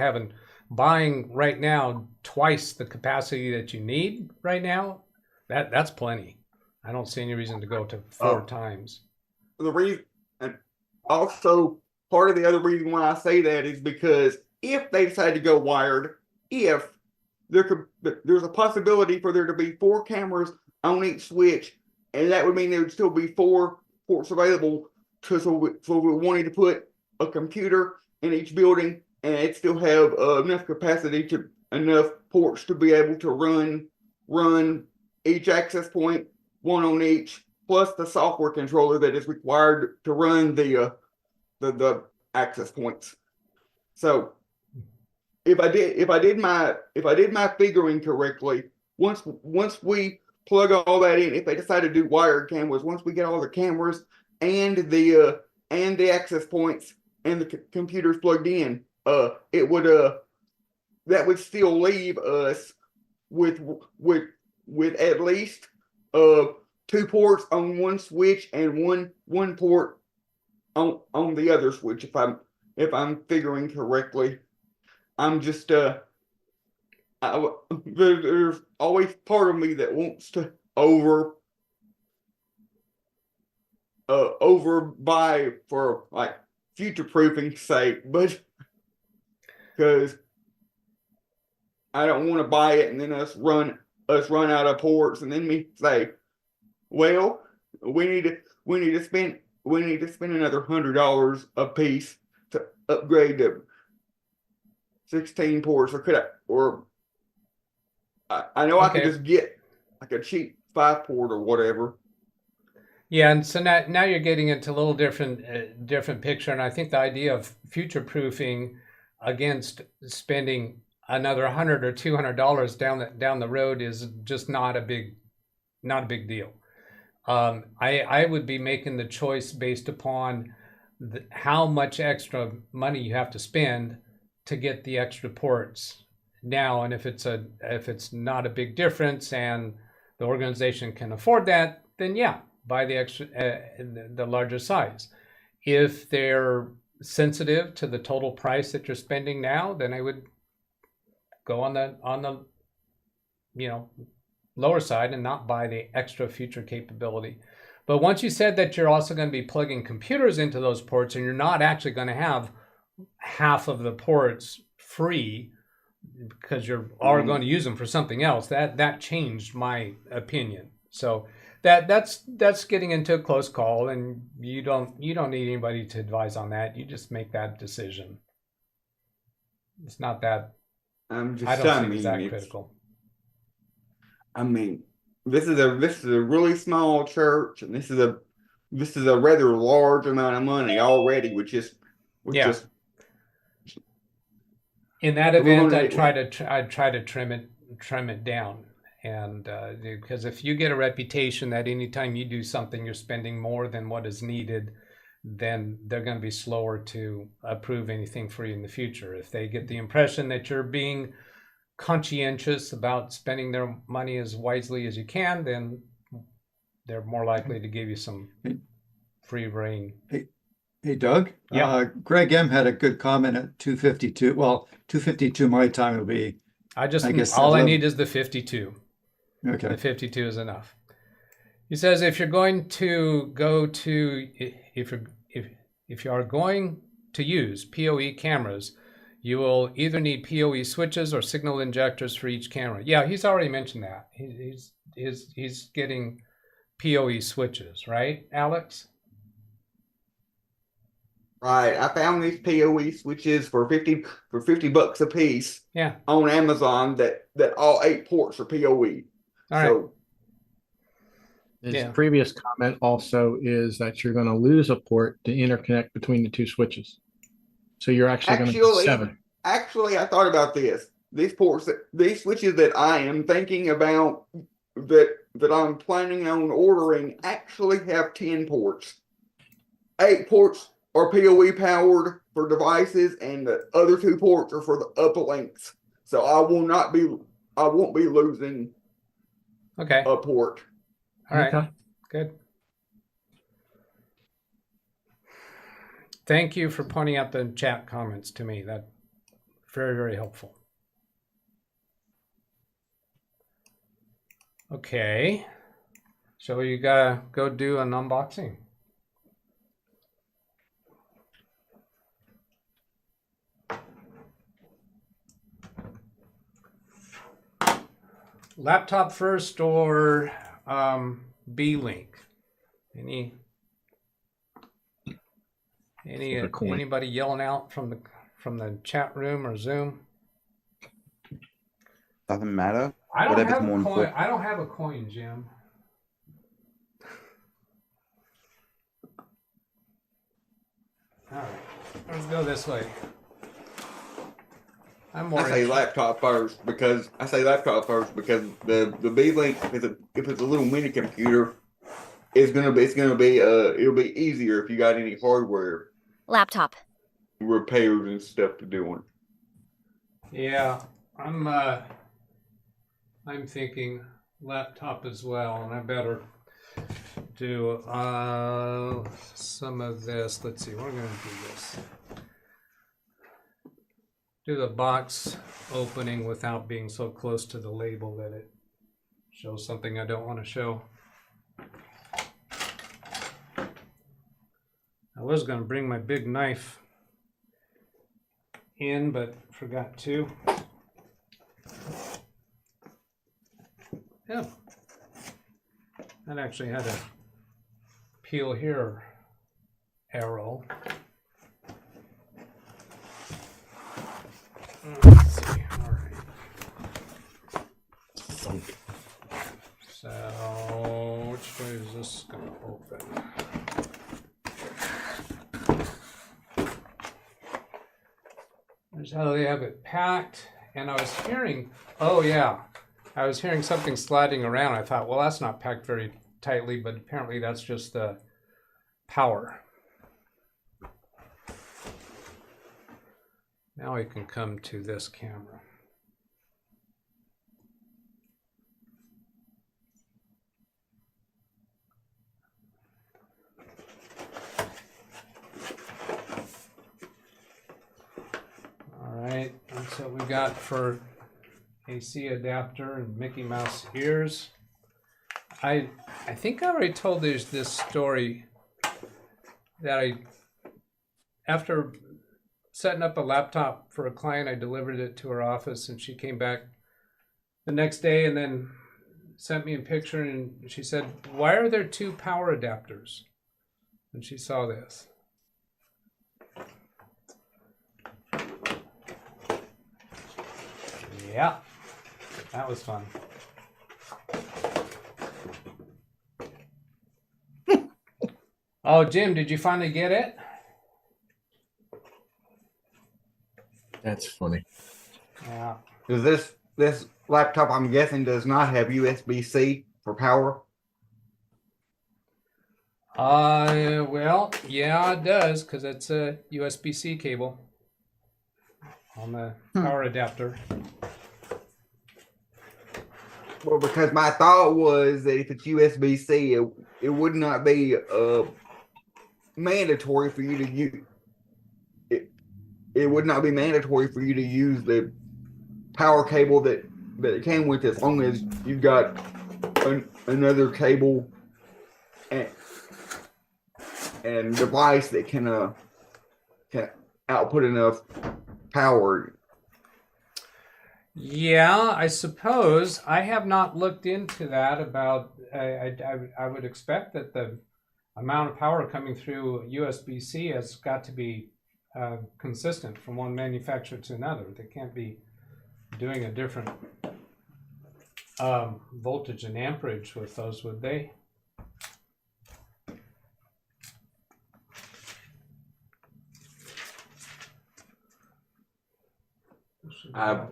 buying right now twice the capacity that you need right now, that's plenty. I don't see any reason to go to 4 times. The reason, and also part of the other reason why I say that is because if they decide to go wired, if there's a possibility for there to be 4 cameras on each switch, and that would mean there would still be 4 ports available. So we wanted to put a computer in each building, and it still have enough capacity enough ports to be able to run each access point, 1 on each, plus the software controller that is required to run the access points. So if I did my figuring correctly, once we plug all that in, if they decide to do wired cameras, once we get all the cameras and the access points and the computers plugged in, it would that would still leave us with at least 2 ports on one switch and one port on the other switch, if I'm figuring correctly. I'm just there's always part of me that wants to overbuy for like future proofing sake, but because I don't want to buy it and then us run out of ports, and then me say, well, we need to spend another $100 a piece to upgrade to 16 ports, I know I could just get like a cheap 5-port or whatever. Yeah, and so now you're getting into a little different picture, and I think the idea of future proofing against spending another $100 or $200 down the road is just not a big deal. I would be making the choice based upon how much extra money you have to spend to get the extra ports now, and if it's not a big difference and the organization can afford that, then yeah, buy the extra the larger size. If they're sensitive to the total price that you're spending now, then I would go on the lower side and not buy the extra future capability. But once you said that you're also going to be plugging computers into those ports, and you're not actually going to have half of the ports free because you're are going to use them for something else, that changed my opinion. So that's getting into a close call, and you don't need anybody to advise on that. You just make that decision. It's not that. I don't think it's that critical. I mean, this is a really small church, and this is a rather large amount of money already, which is in that event, I try to trim it down, and because if you get a reputation that anytime you do something you're spending more than what is needed, then they're going to be slower to approve anything for you in the future. If they get the impression that you're being conscientious about spending their money as wisely as you can, then they're more likely to give you some free reign. Hey, Doug. Yeah. Greg M had a good comment at 2:52. Well, 2:52 my time will be I guess all I 11. need is the 52. Okay. The 52 is enough. He says if you're going to go to if you are going to use PoE cameras, you will either need PoE switches or signal injectors for each camera. Yeah, he's already mentioned that. He's getting PoE switches, right, Alex? Right. I found these PoE switches for $50 a piece. Yeah. On Amazon that all 8 ports are PoE. All right. So His previous comment also is that you're going to lose a port to interconnect between the 2 switches. So you're actually going to get 7. Actually, I thought about this. These switches that I am thinking about that I'm planning on ordering actually have 10 ports. 8 ports are PoE powered for devices, and the other 2 ports are for the uplinks. So I won't be losing a port. All right. Okay. Good. Thank you for pointing out the chat comments to me. That's very, very helpful. Okay. So you gotta go do an unboxing. Laptop first or B-Link? Anybody yelling out from the chat room or Zoom? Doesn't matter. I don't Whatever's have more a coin. important. I don't have a coin, Jim. All right, let's go this way. I'm more. I say laptop first because the B-Link, if it's a little mini computer, it'll be easier if you got any hardware Laptop. repairs and stuff to do on. Yeah, I'm thinking laptop as well, and I better do some of this. Let's see, we're gonna do this. Do the box opening without being so close to the label that it shows something I don't want to show. I was going to bring my big knife in, but forgot to. Yeah. That actually had a peel here arrow. Let's see. All right. So, which way is this going to open? There's how they have it packed. And I was hearing, oh yeah, I was hearing something sliding around. I thought, well, that's not packed very tightly, but apparently that's just the power. Now we can come to this camera. All right, that's what we got for AC adapter and Mickey Mouse ears. I think I already told this story that after setting up a laptop for a client, I delivered it to her office, and she came back the next day and then sent me a picture, and she said, "Why are there 2 power adapters?" And she saw this. Yeah, that was fun. Oh, Jim, did you finally get it? That's funny. Yeah. Does this laptop, I'm guessing, does not have USB-C for power? Well, yeah, it does, because it's a USB-C cable on the power adapter. Well, because my thought was that if it's USB-C, it would not be mandatory for you to use. It would not be mandatory for you to use the power cable that it came with, as long as you've got another cable and device that can output enough power. Yeah, I suppose. I have not looked into that. About I would expect that the amount of power coming through USB-C has got to be consistent from one manufacturer to another. They can't be doing a different voltage and amperage with those, would they? I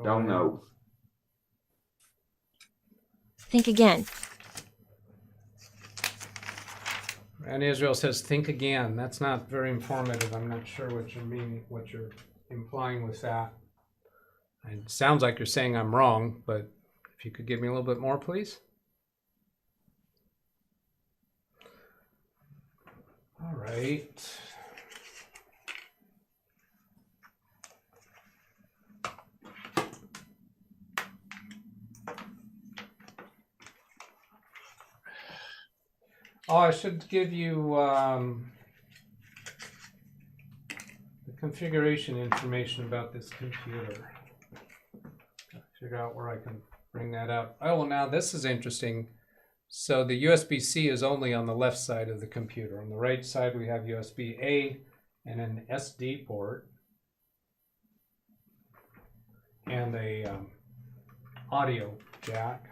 don't know. Think again. And Israel says, think again. That's not very informative. I'm not sure what you mean, what you're implying with that. It sounds like you're saying I'm wrong, but if you could give me a little bit more, please. All right. Oh, I should give you the configuration information about this computer. Figure out where I can bring that up. Oh, well, now this is interesting. So the USB-C is only on the left side of the computer. On the right side, we have USB-A and an SD port and a audio jack.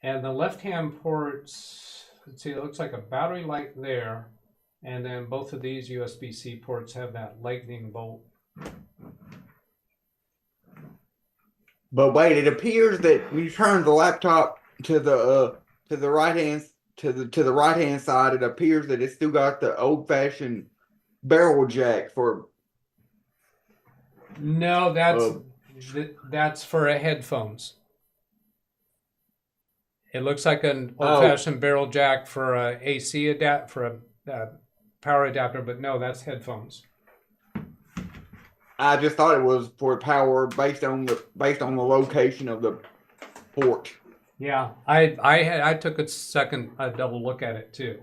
And the left-hand ports, let's see, it looks like a battery light there. And then both of these USB-C ports have that lightning bolt. But wait, it appears that when you turn the laptop to the right hand side, it appears that it's still got the old-fashioned barrel jack for. No, that's for headphones. It looks like an old-fashioned barrel jack for a AC power adapter, but no, that's headphones. I just thought it was for power based on the location of the port. Yeah, I took a double look at it too.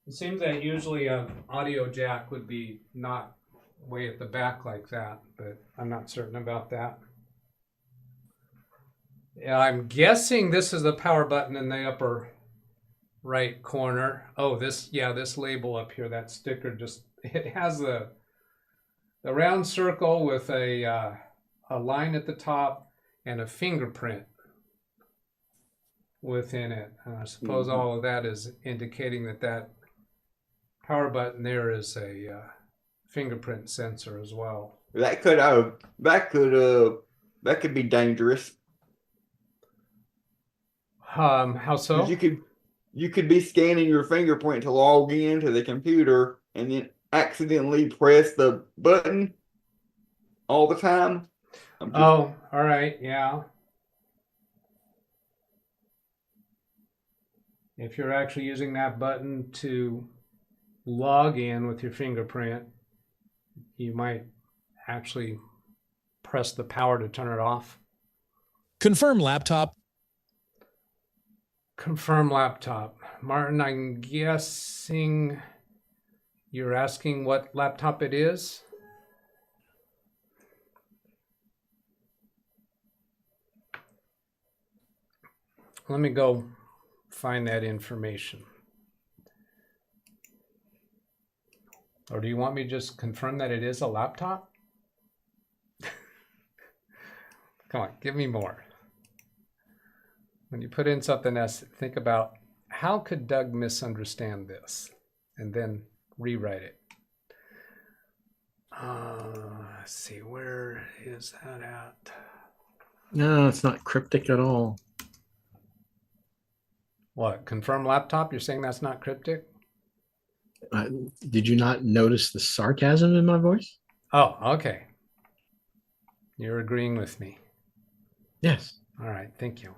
It seems that usually an audio jack would be not way at the back like that, but I'm not certain about that. Yeah, I'm guessing this is the power button in the upper right corner. Oh, this label up here, that sticker, it has the round circle with a line at the top and a fingerprint within it. And I suppose all of that is indicating that power button there is a fingerprint sensor as well. That could be dangerous. How so? You could be scanning your fingerprint to log into the computer and then accidentally press the button all the time. All right, yeah. If you're actually using that button to log in with your fingerprint, you might actually press the power to turn it off. Confirm laptop. Confirm laptop. Martin, I'm guessing you're asking what laptop it is? Let me go find that information. Or do you want me to just confirm that it is a laptop? Come on, give me more. When you put in something else, think about how could Doug misunderstand this, and then rewrite it. Let's see, where is that at? No, it's not cryptic at all. What, confirm laptop? You're saying that's not cryptic? Did you not notice the sarcasm in my voice? Oh, okay. You're agreeing with me. Yes. All right, thank you.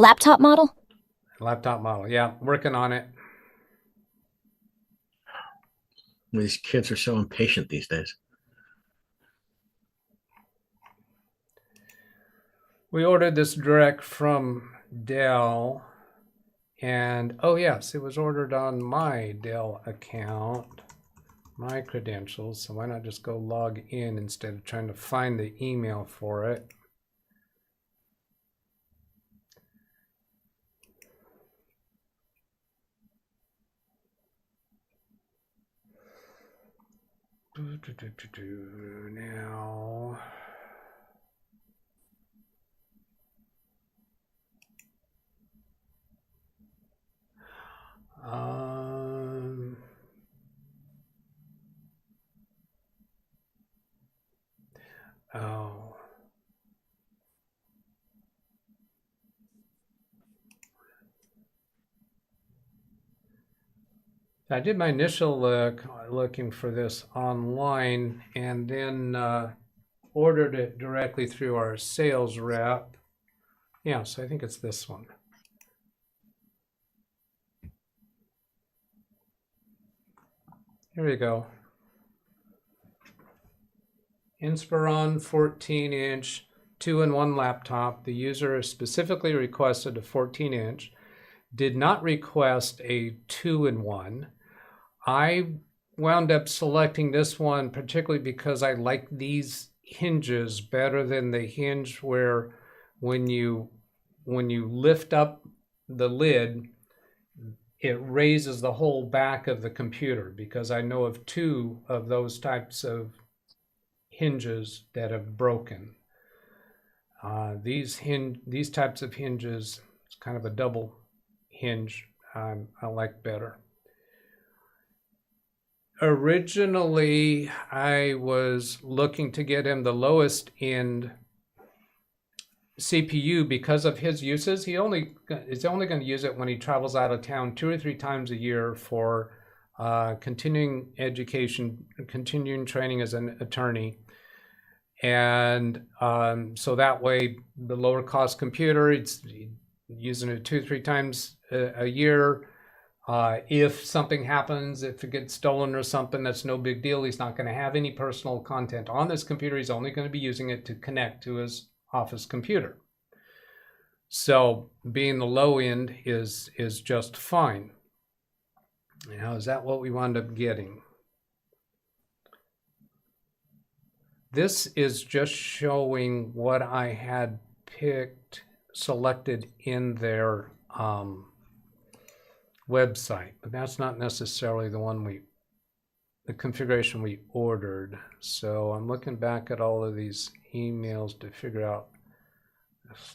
Laptop model? Laptop model. Yeah, working on it. These kids are so impatient these days. We ordered this direct from Dell. And, oh yes, it was ordered on my Dell account, my credentials. So why not just go log in instead of trying to find the email for it? Now, oh. I did my initial looking for this online and then ordered it directly through our sales rep. Yeah, so I think it's this one. Here we go. Inspiron 14-inch 2-in-1 laptop. The user specifically requested a 14-inch. Did not request a 2-in-1. I wound up selecting this one particularly because I like these hinges better than the hinge where when you lift up the lid, it raises the whole back of the computer, because I know of 2 of those types of hinges that have broken. These types of hinges, it's kind of a double hinge, I like better. Originally, I was looking to get him the lowest end CPU because of his uses. Is only going to use it when he travels out of town 2 or 3 times a year for continuing education, continuing training as an attorney. And so that way, the lower cost computer, it's using it 2 or 3 times a year. If something happens, if it gets stolen or something, that's no big deal. He's not going to have any personal content on this computer. He's only going to be using it to connect to his office computer. So being the low end is just fine. Now, is that what we wound up getting? This is just showing what I had selected in their website, but that's not necessarily the configuration we ordered. So I'm looking back at all of these emails to figure out.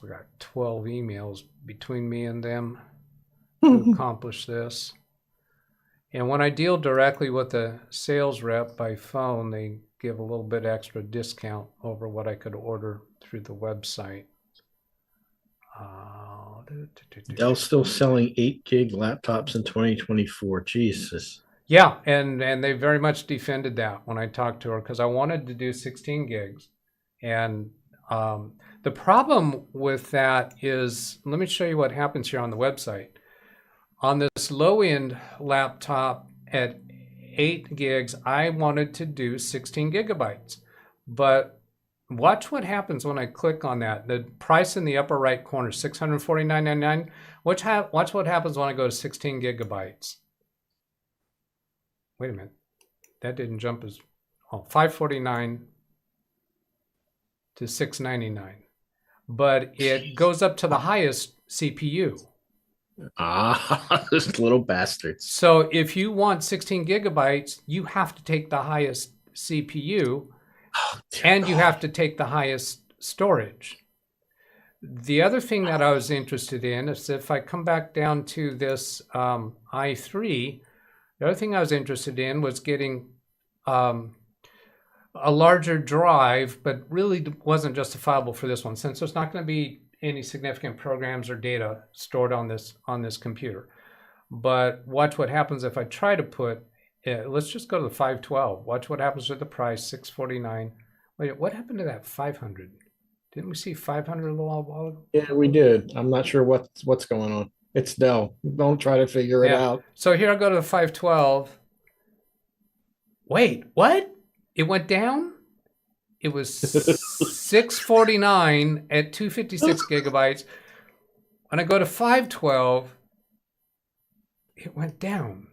We got 12 emails between me and them to accomplish this. And when I deal directly with the sales rep by phone, they give a little bit extra discount over what I could order through the website. Dell's still selling 8 gig laptops in 2024. Jesus. Yeah, and they very much defended that when I talked to her, because I wanted to do 16 gigs. And the problem with that is, let me show you what happens here on the website. On this low-end laptop at 8 gigs, I wanted to do 16 gigabytes. But watch what happens when I click on that. The price in the upper right corner, $649.99. Watch what happens when I go to 16 gigabytes. Wait a minute. That didn't jump as... Oh, $549 to $699. But it goes up to the highest CPU. Those little bastards. So if you want 16 gigabytes, you have to take the highest CPU, and you have to take the highest storage. The other thing that I was interested in is, if I come back down to this i3, the other thing I was interested in was getting a larger drive, but really wasn't justifiable for this one, since there's not going to be any significant programs or data stored on this computer. But watch what happens if I try to put, let's just go to the 512. Watch what happens with the price, $649. Wait, what happened to that 500? Didn't we see 500 a little while ago? Yeah, we did. I'm not sure what's going on. It's Dell. Don't try to figure it out. So here I go to the 512. Wait, what? It went down? It was 649 at 256 gigabytes. When I go to 512, it went down.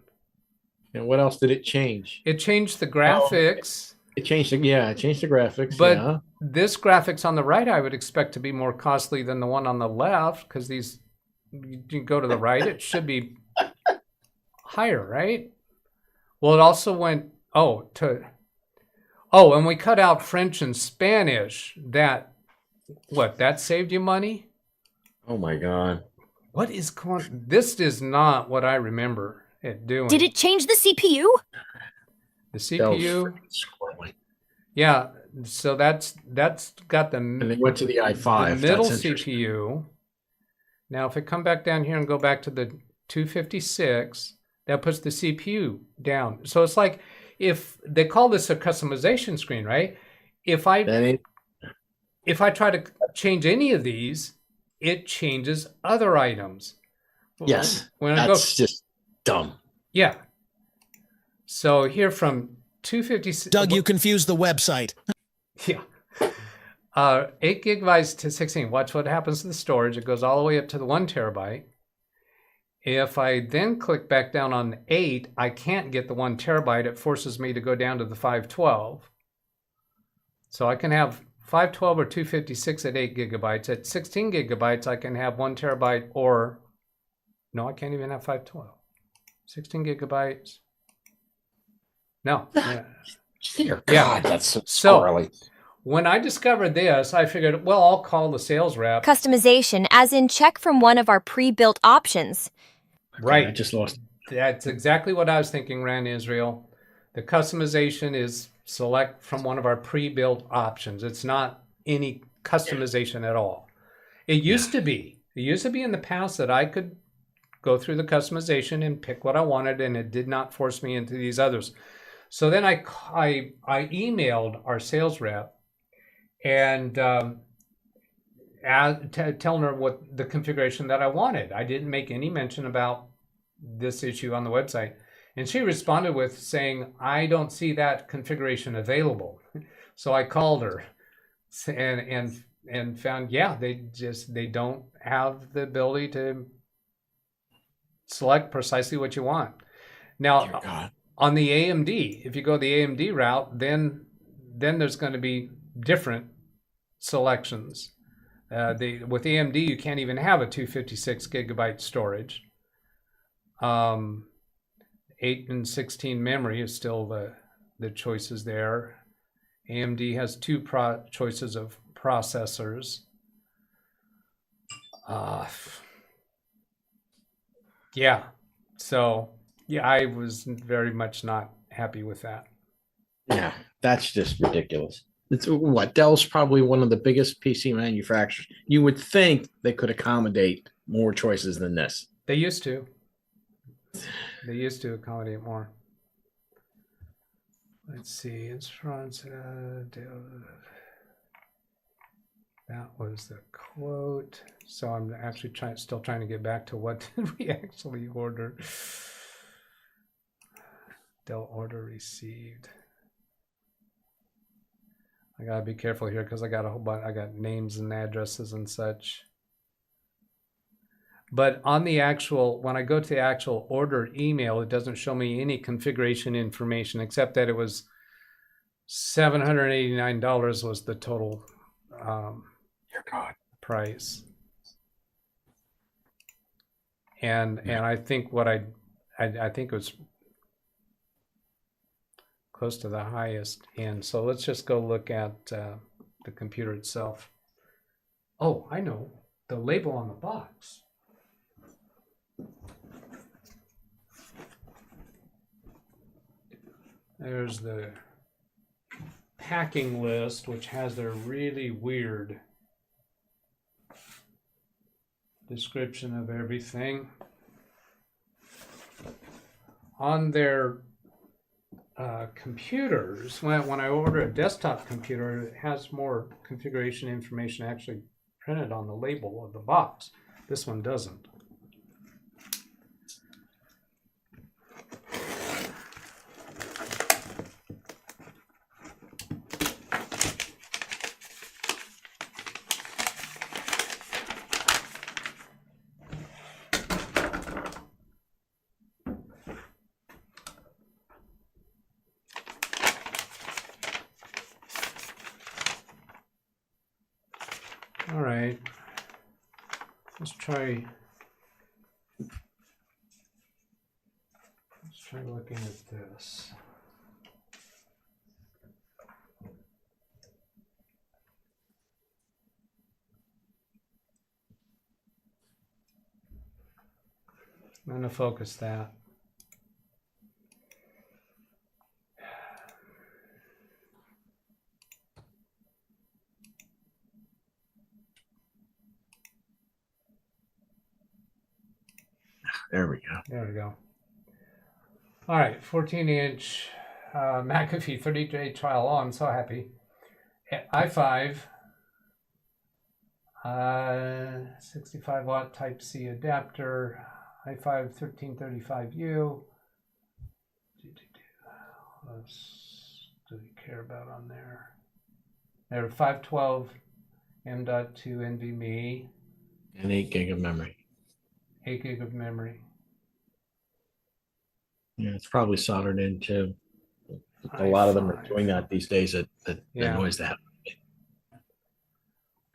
And what else did it change? It changed the graphics. It changed the graphics. But this graphics on the right, I would expect to be more costly than the one on the left, because these, you go to the right, it should be higher, right? Well, it also went, and we cut out French and Spanish. That saved you money? Oh my God. What is going? This is not what I remember it doing. Did it change the CPU? The CPU? Yeah, so that's got the. And they went to the i5. The middle CPU. Now, if I come back down here and go back to the 256, that puts the CPU down. So it's like, if they call this a customization screen, right? If I try to change any of these, it changes other items. Yes, when that's just dumb. Yeah. So here from 256. Doug, you confused the website. Yeah. 8 gigabytes to 16. Watch what happens to the storage. It goes all the way up to the 1 terabyte. If I then click back down on 8, I can't get the 1 terabyte. It forces me to go down to the 512. So I can have 512 or 256 at 8 gigabytes. At 16 gigabytes, I can have 1 terabyte or... No, I can't even have 512. 16 gigabytes. No. Dear God, that's so squirrely. When I discovered this, I figured, well, I'll call the sales rep. Customization, as in check from one of our pre-built options. Right. I just lost. That's exactly what I was thinking, Ran Israel. The customization is select from one of our pre-built options. It's not any customization at all. It used to be. It used to be in the past that I could go through the customization and pick what I wanted, and it did not force me into these others. So then I emailed our sales rep and telling her what the configuration that I wanted. I didn't make any mention about this issue on the website. And she responded with saying, I don't see that configuration available. So I called her and found, they don't have the ability to select precisely what you want. Now, on the AMD, if you go the AMD route, then there's going to be different selections. With AMD, you can't even have a 256 gigabyte storage. 8 and 16 memory is still the choices there. AMD has 2 choices of processors. I was very much not happy with that. Yeah, that's just ridiculous. It's Dell's probably one of the biggest PC manufacturers. You would think they could accommodate more choices than this. They used to. They used to accommodate more. Let's see. It's front. That was the quote. So I'm actually still trying to get back to what did we actually order. Dell order received. I gotta be careful here because I got a whole bunch. I got names and addresses and such. But on the actual, when I go to the actual order email, it doesn't show me any configuration information except that it was $789 was the total price. And I think I think it was close to the highest end. So let's just go look at the computer itself. Oh, I know. The label on the box. There's the packing list, which has their really weird description of everything. On their computers, when I order a desktop computer, it has more configuration information actually printed on the label of the box. This one doesn't. All right, let's try looking at this. I'm going to focus that. There we go. There we go. All right, 14-inch McAfee 30-day trial. Oh, I'm so happy. i5, 65-watt Type-C adapter, i5 1335U. What else do we care about on there? There are 512 M.2 NVMe. And 8 gig of memory. 8 gig of memory. Yeah, it's probably soldered in too. A lot of them are doing that these days. That annoys the hell.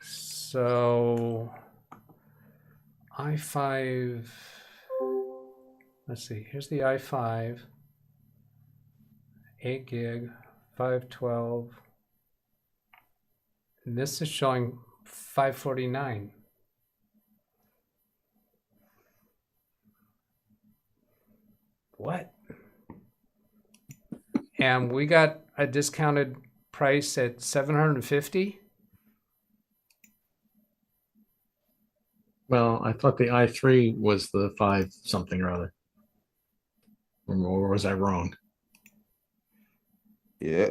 So i5, let's see, here's the i5, 8 gig, 512, and this is showing 549. What? And we got a discounted price at 750. Well, I thought the i3 was the 5 something or other. Or was I wrong? Yeah.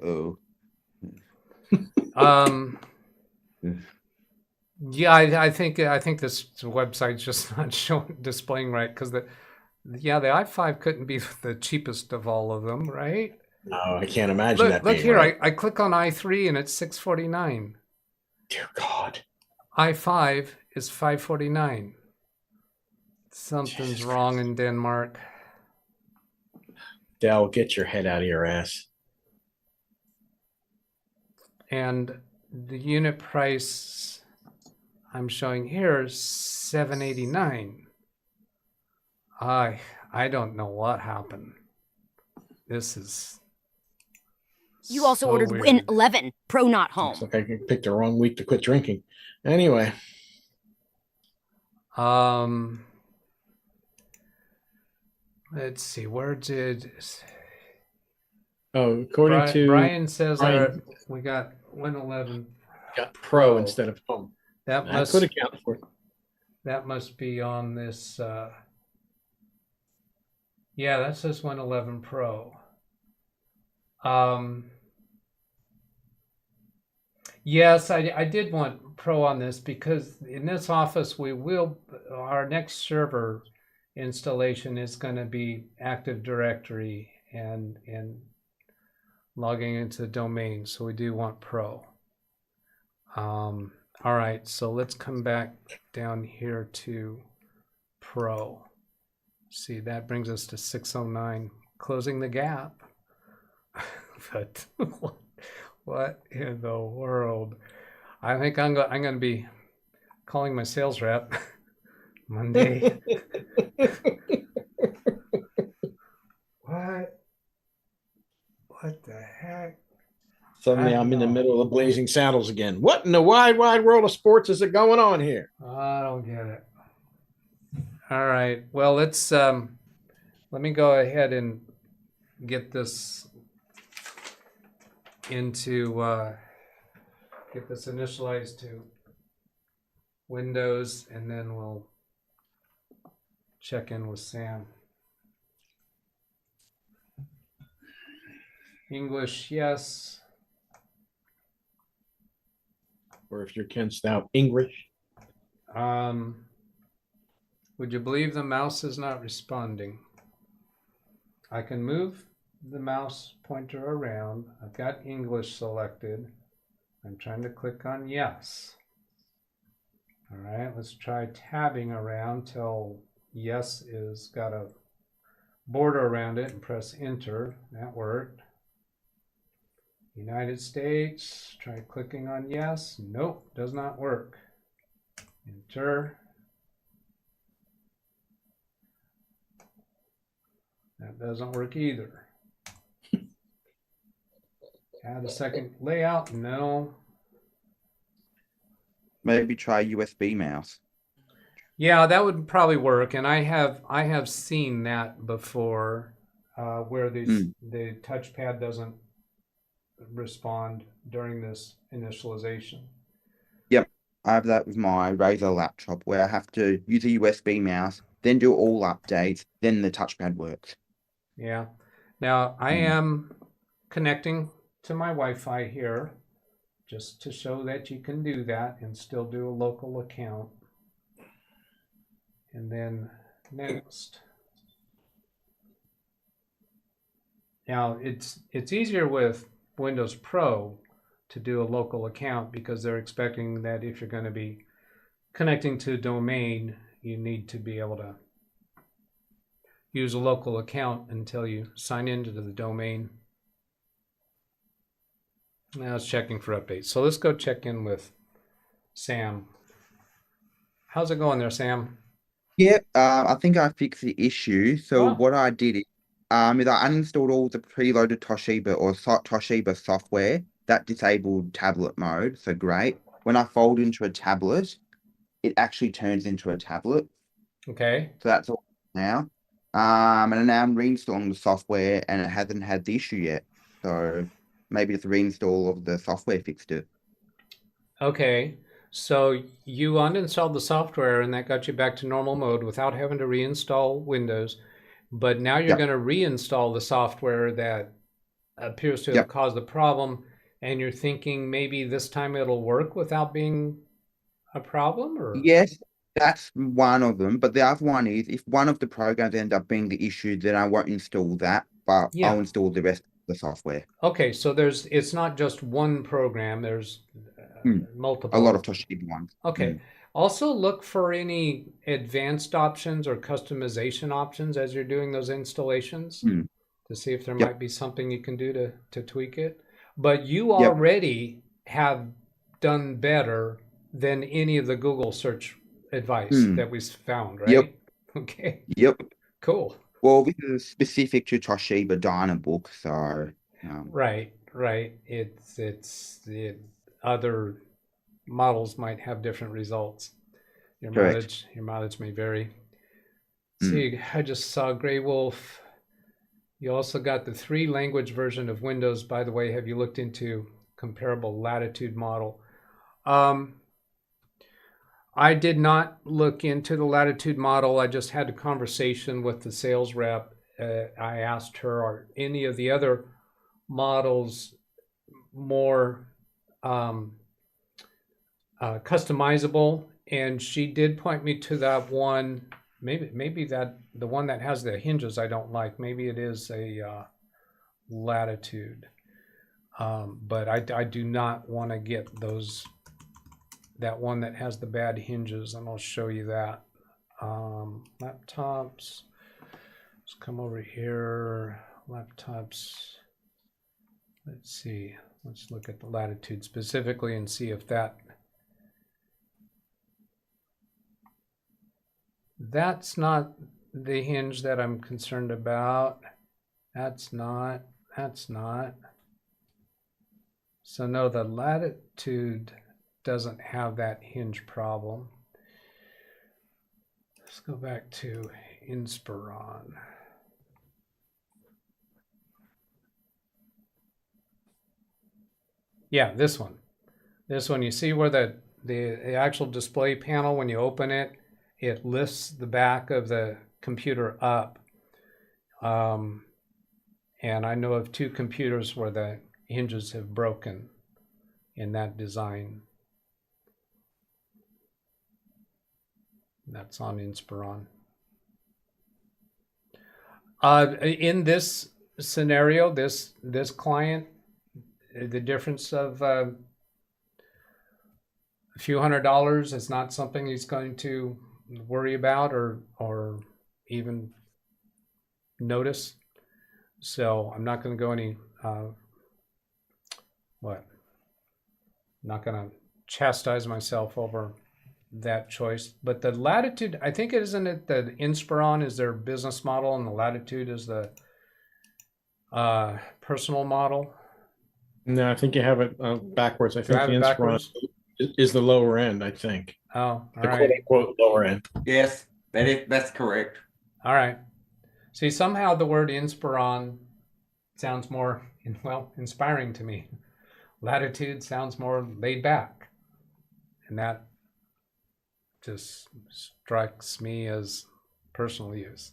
Yeah, I think this website's just not displaying right, because the i5 couldn't be the cheapest of all of them, right? No, I can't imagine that. Look being here, right. I click on i3 and it's 649. Dear God. i5 is 549. Something's wrong in Denmark. Dell, get your head out of your ass. And the unit price I'm showing here is 789. I don't know what happened. This is You also so ordered weird. Win 11 Pro Not Home. Looks like I picked the wrong week to quit drinking. Anyway. Let's see, where did... Oh, according to Brian says Brian, we got Win 11 got Pro instead of Home. That could account for it. That must be on this. Yeah, that says Win 11 Pro. Yes, I did want Pro on this because in this office our next server installation is going to be Active Directory and logging into the domain, so we do want Pro. All right, so let's come back down here to Pro. See, that brings us to 609, closing the gap. But what in the world? I think I'm going to be calling my sales rep Monday. What the heck? Suddenly I'm in the middle of Blazing Saddles again. What in the wide world of sports is it going on here? I don't get it. All right. Well, let's let me go ahead and get this into get this initialized to Windows, and then we'll check in with Sam. English, yes. Or if you're Ken Stout, English. Would you believe the mouse is not responding? I can move the mouse pointer around. I've got English selected. I'm trying to click on yes. All right, let's try tabbing around till yes is got a border around it and press enter. That worked. United States, try clicking on yes. Nope, does not work. Enter. That doesn't work either. Add a second layout. No. Maybe try USB mouse. Yeah, that would probably work. And I have seen that before, where the touchpad doesn't respond during this initialization. Yep, I have that with my Razor laptop where I have to use a USB mouse, then do all updates, then the touchpad works. Yeah. Now I am connecting to my Wi-Fi here just to show that you can do that and still do a local account. And then next. Now it's easier with Windows Pro to do a local account because they're expecting that if you're going to be connecting to a domain, you need to be able to use a local account until you sign into the domain. Now it's checking for updates. So let's go check in with Sam. How's it going there, Sam? Yeah, I think I fixed the issue. So what I did is I uninstalled all the preloaded Toshiba or Toshiba software that disabled tablet mode. So great. When I fold into a tablet, it actually turns into a tablet. Okay. So that's all now. And now I'm reinstalling the software and it hasn't had the issue yet. So maybe the reinstall of the software fixed it. Okay. So you uninstalled the software and that got you back to normal mode without having to reinstall Windows. But now you're going to reinstall the software that appears to have caused the problem. And you're thinking maybe this time it'll work without being a problem? Or yes, that's one of them. But the other one is if one of the programs ends up being the issue, then I won't install that, but I'll install the rest of the software. Okay, so it's not just one program, there's multiple. A lot of Toshiba ones. Okay. Also look for any advanced options or customization options as you're doing those installations to see if there might be something you can do to tweak it. But you already have done better than any of the Google search advice that we found, right? Yep. Okay. Yep. Cool. Well, this is specific to Toshiba Dynabook, so right. It's other models might have different results. Your mileage may vary. See, I just saw Grey Wolf. You also got the 3-language version of Windows. By the way, have you looked into comparable latitude model? I did not look into the latitude model. I just had a conversation with the sales rep. I asked her, are any of the other models more customizable? And she did point me to that one. Maybe that the one that has the hinges I don't like. Maybe it is a latitude. But I do not want to get that one that has the bad hinges, and I'll show you that. Laptops. Let's come over here. Laptops. Let's see. Let's look at the latitude specifically and see if that's not the hinge that I'm concerned about. That's not. So no, the latitude doesn't have that hinge problem. Let's go back to Inspiron. Yeah, this one. You see where the actual display panel, when you open it, it lifts the back of the computer up. And I know of 2 computers where the hinges have broken in that design. That's on Inspiron. In this scenario, this client, the difference of a few $100s is not something he's going to worry about or even notice. So I'm not going to go any not going to chastise myself over that choice. But the Latitude, I think, isn't it the Inspiron is their business model and the Latitude is the personal model? No, I think you have it backwards. I think the Inspiron is the lower end, I think. Oh, all the right. quote unquote lower end. Yes, that's correct. All right. See, somehow the word Inspiron sounds more, inspiring to me. Latitude sounds more laid back. And that just strikes me as personal use.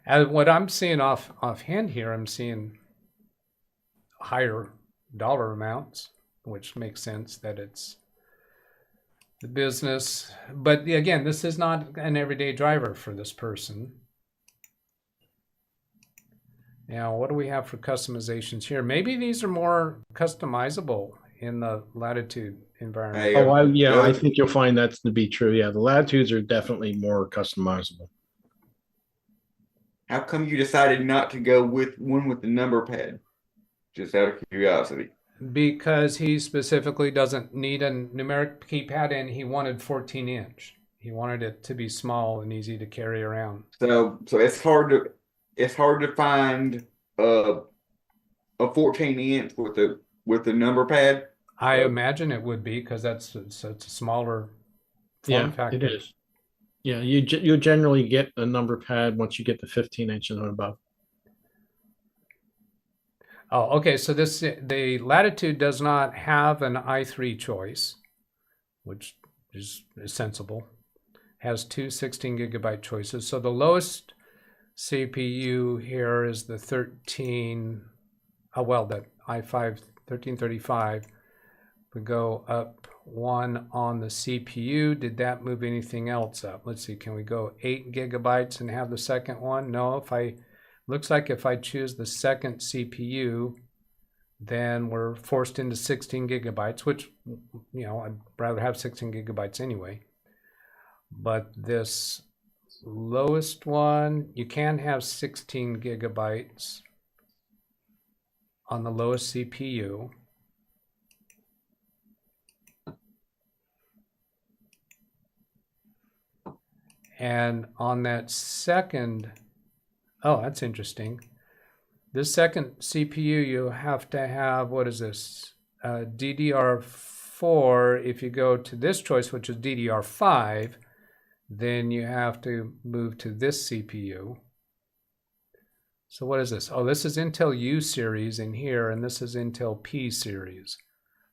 And what I'm seeing offhand here, I'm seeing higher dollar amounts, which makes sense that it's the business. But again, this is not an everyday driver for this person. Now, what do we have for customizations here? Maybe these are more customizable in the Latitude environment. I think you'll find that to be true. Yeah, the Latitudes are definitely more customizable. How come you decided not to go with one with the number pad? Just out of curiosity. Because he specifically doesn't need a numeric keypad and he wanted 14-inch. He wanted it to be small and easy to carry around. So it's hard to find a 14-inch with the number pad. I imagine it would be because it's a smaller form factor. It is. Yeah, you generally get a number pad once you get the 15-inch and above. Oh, okay. So the Latitude does not have an i3 choice, which is sensible. Has 2 16-gigabyte choices. So the lowest CPU here is the the i5 1335. We go up 1 on the CPU. Did that move anything else up? Let's see. Can we go 8 gigabytes and have the second one? No. Looks like if I choose the second CPU, then we're forced into 16 gigabytes, which, I'd rather have 16 gigabytes anyway. But this lowest one, you can have 16 gigabytes on the lowest CPU. And on that second, that's interesting. This second CPU, you have to have, what is this? DDR4. If you go to this choice, which is DDR5, then you have to move to this CPU. So what is this? Oh, this is Intel U series in here, and this is Intel P series.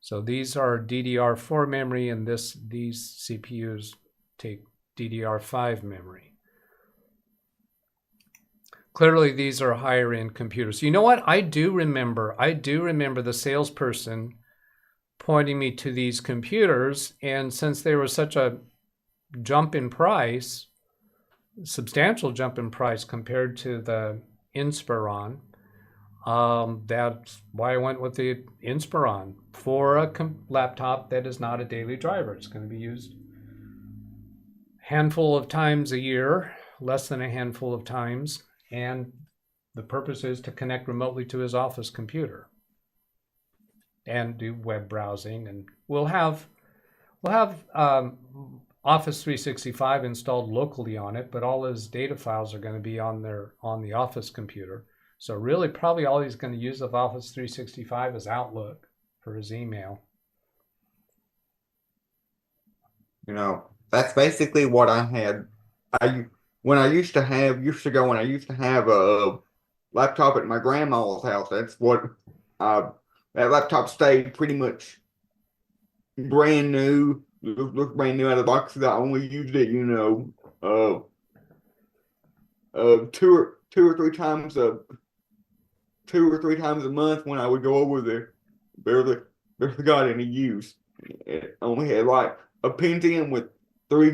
So these are DDR4 memory, and these CPUs take DDR5 memory. Clearly, these are higher end computers. You know what? I do remember the salesperson pointing me to these computers, and since they were such a jump in price, substantial jump in price compared to the Inspiron, that's why I went with the Inspiron for a laptop that is not a daily driver. It's going to be used a handful of times a year, less than a handful of times. And the purpose is to connect remotely to his office computer and do web browsing. And we'll have Office 365 installed locally on it, but all his data files are going to be on the office computer. So really, probably all he's going to use of Office 365 is Outlook for his email. That's basically what I had. When I used to have a laptop at my grandma's house, that's what that laptop stayed pretty much brand new, looked brand new out of the box. I only used it, two or three times a month when I would go over there. Barely got any use. It only had like a Pentium with 3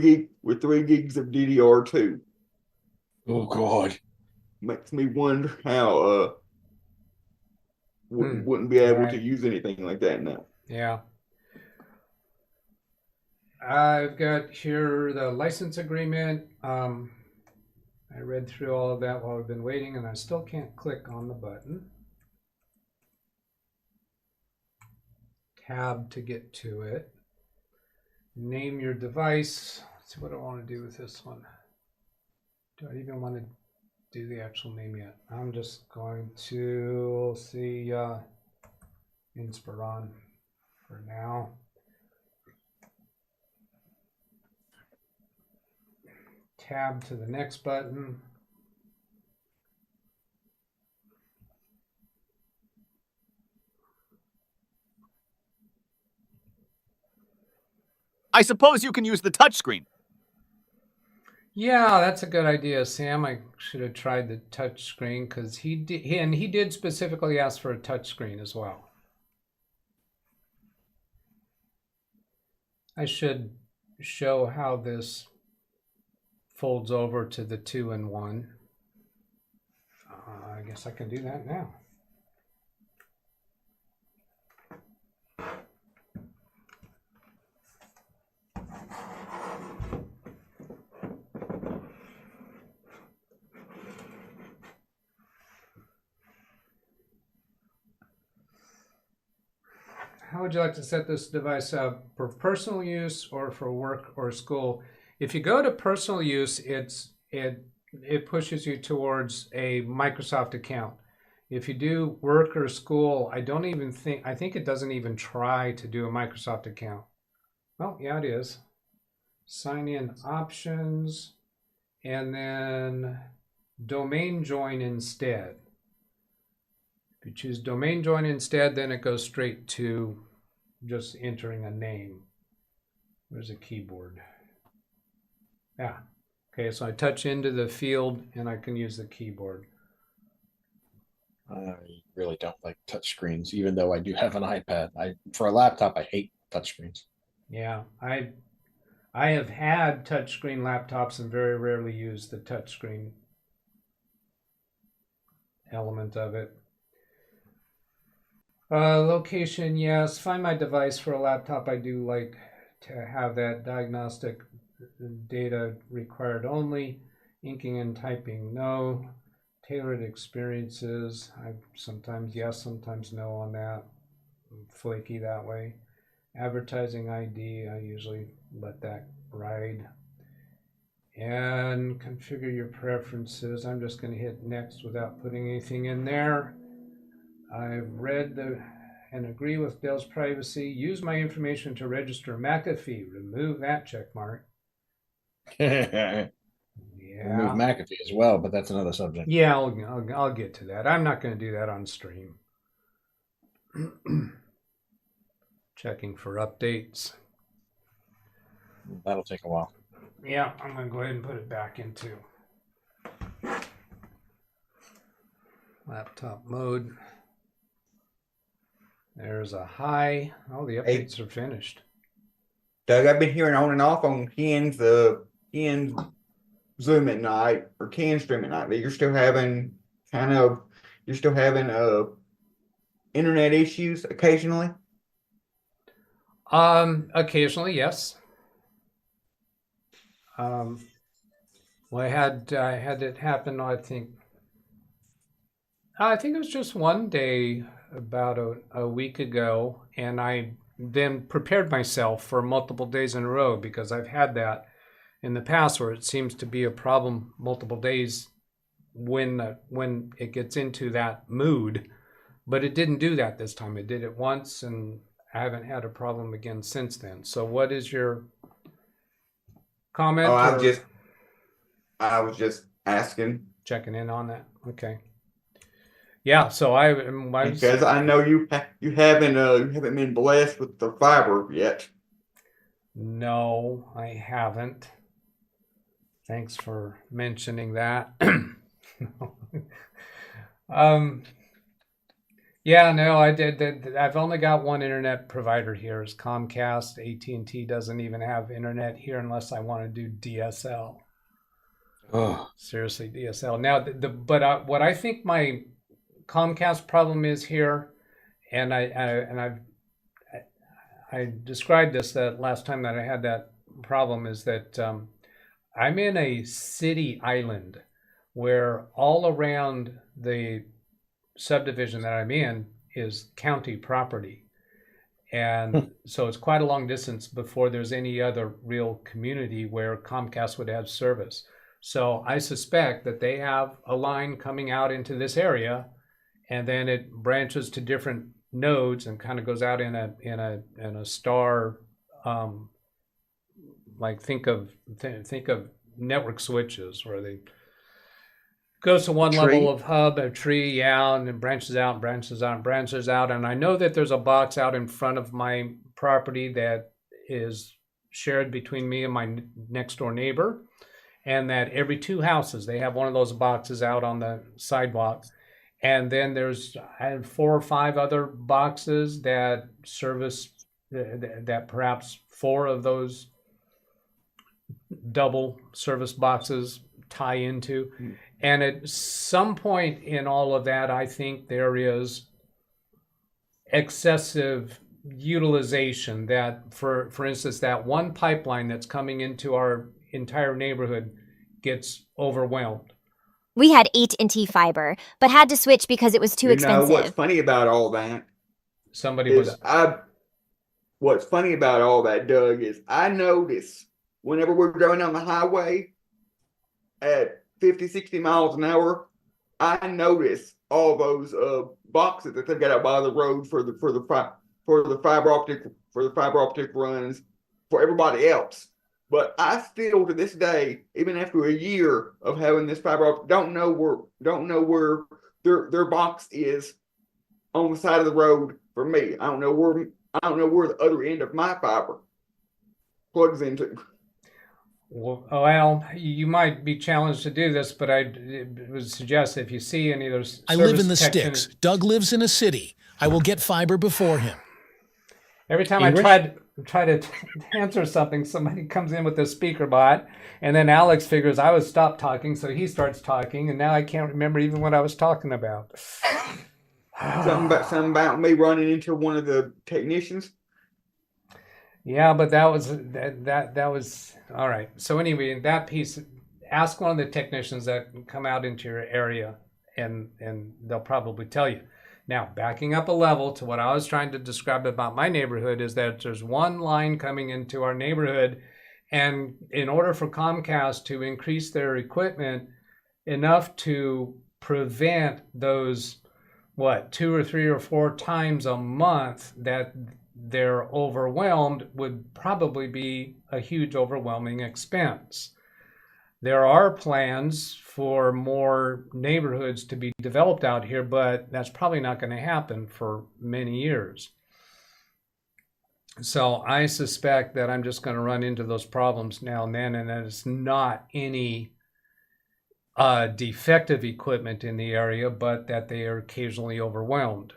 gigs of DDR2. Oh God. Makes me wonder how wouldn't be able to use anything like that now. Yeah. I've got here the license agreement. I read through all of that while I've been waiting, and I still can't click on the button. Tab to get to it. Name your device. Let's see what I want to do with this one. Do I even want to do the actual name yet? I'm just going to see Inspiron for now. Tab to the next button. I suppose you can use the touchscreen. Yeah, that's a good idea, Sam. I should have tried the touch screen because he did specifically ask for a touch screen as well. I should show how this folds over to the 2-in-1. I guess I can do that now. How would you like to set this device up for personal use or for work or school? If you go to personal use, it pushes you towards a Microsoft account. If you do work or school, I think it doesn't even try to do a Microsoft account. Oh, yeah, it is. Sign in options and then domain join instead. If you choose domain join instead, then it goes straight to just entering a name. Where's the keyboard? Yeah. Okay, so I touch into the field and I can use the keyboard. I really don't like touchscreens, even though I do have an iPad. For a laptop, I hate touchscreens. Yeah, I have had touchscreen laptops and very rarely use the touchscreen element of it. Location, yes. Find my device for a laptop. I do like to have that diagnostic data required only. Inking and typing, no. Tailored experiences, I sometimes yes, sometimes no on that. I'm flaky that way. Advertising ID, I usually let that ride. And configure your preferences. I'm just going to hit next without putting anything in there. I've read and agree with Dell's privacy. Use my information to register McAfee. Remove that check mark. Yeah. Remove McAfee as well, but that's another subject. Yeah, I'll get to that. I'm not going to do that on stream. Checking for updates. That'll take a while. Yeah, I'm going to go ahead and put it back into laptop mode. There's a hi. Oh, the updates are finished. Doug, I've been hearing on and off on Ken's Zoom at night or Ken stream at night that you're still having internet issues occasionally. Occasionally, yes. Well, I had it happen. I think it was just one day about a week ago, and I then prepared myself for multiple days in a row because I've had that in the past where it seems to be a problem multiple days when it gets into that mood, but it didn't do that this time. It did it once, and I haven't had a problem again since then. So what is your comment? Oh, I was just asking. Checking in on that. Okay. Yeah, so because I know you haven't been blessed with the fiber yet. No, I haven't. Thanks for mentioning that. Yeah, no, I did. I've only got one internet provider here. It's Comcast. AT&T doesn't even have internet here unless I want to do DSL. Oh, Seriously, DSL. Now, but what I think my Comcast problem is here, and I described this that last time that I had that problem, is that I'm in a city island where all around the subdivision that I'm in is county property. And so it's quite a long distance before there's any other real community where Comcast would have service. So I suspect that they have a line coming out into this area, and then it branches to different nodes and kind of goes out in a star, like think of network switches where they goes to one level of hub, a tree, yeah, and then branches out, branches out, branches out. And I know that there's a box out in front of my property that is shared between me and my next door neighbor, and that every 2 houses they have one of those boxes out on the sidewalk. And then there's 4 or 5 other boxes that service that perhaps 4 of those double service boxes tie into. And at some point in all of that, I think there is excessive utilization that, for instance, that one pipeline that's coming into our entire neighborhood gets overwhelmed. We had AT&T fiber, but had to switch because it was too expensive. What's funny about all that? What's funny about all that, Doug, is I notice whenever we're driving down the highway at 50, 60 miles an hour, I notice all those boxes that they've got out by the road for the fiber optic runs for everybody else. But I still, to this day, even after a year of having this fiber optic, don't know where their box is on the side of the road for me. I don't know where the other end of my fiber plugs into. Well, you might be challenged to do this, but I would suggest if you see any of those. I live in the sticks. Doug lives in a city. I will get fiber before him. Every time I try to answer something, somebody comes in with a speaker bot, and then Alex figures I would stop talking, so he starts talking, and now I can't remember even what I was talking about. Something about me running into one of the technicians. Yeah, but that was all right. So anyway, in that piece, ask one of the technicians that come out into your area, and they'll probably tell you. Now, backing up a level to what I was trying to describe about my neighborhood is that there's one line coming into our neighborhood, and in order for Comcast to increase their equipment enough to prevent those, 2 or 3 or 4 times a month that they're overwhelmed, would probably be a huge overwhelming expense. There are plans for more neighborhoods to be developed out here, but that's probably not going to happen for many years. So I suspect that I'm just going to run into those problems now and then, and that it's not any defective equipment in the area, but that they are occasionally overwhelmed.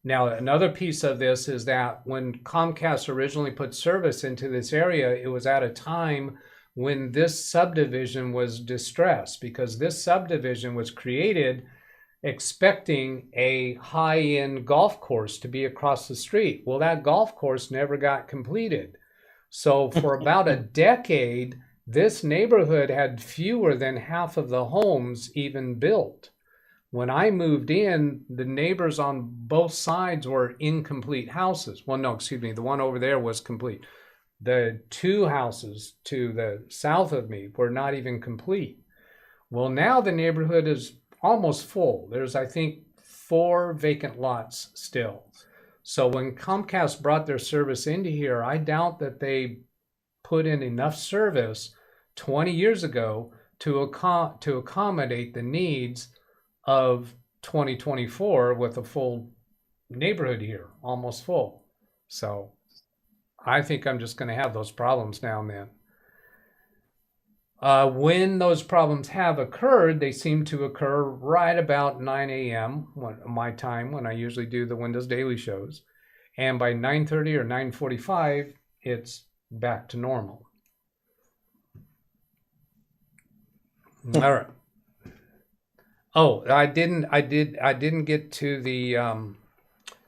Now, another piece of this is that when Comcast originally put service into this area, it was at a time when this subdivision was distressed, because this subdivision was created expecting a high-end golf course to be across the street. Well, that golf course never got completed. So for about a decade, this neighborhood had fewer than half of the homes even built. When I moved in, the neighbors on both sides were incomplete houses. Well, no, excuse me, the one over there was complete. The 2 houses to the south of me were not even complete. Well, now the neighborhood is almost full. There's, I think, 4 vacant lots still. So when Comcast brought their service into here, I doubt that they put in enough service 20 years ago to accommodate the needs of 2024 with a full neighborhood here, almost full. So I think I'm just going to have those problems now and then. When those problems have occurred, they seem to occur right about 9 a.m. My time, when I usually do the Windows Daily shows. And by 9:30 or 9:45, it's back to normal. All right. Oh, I didn't get to the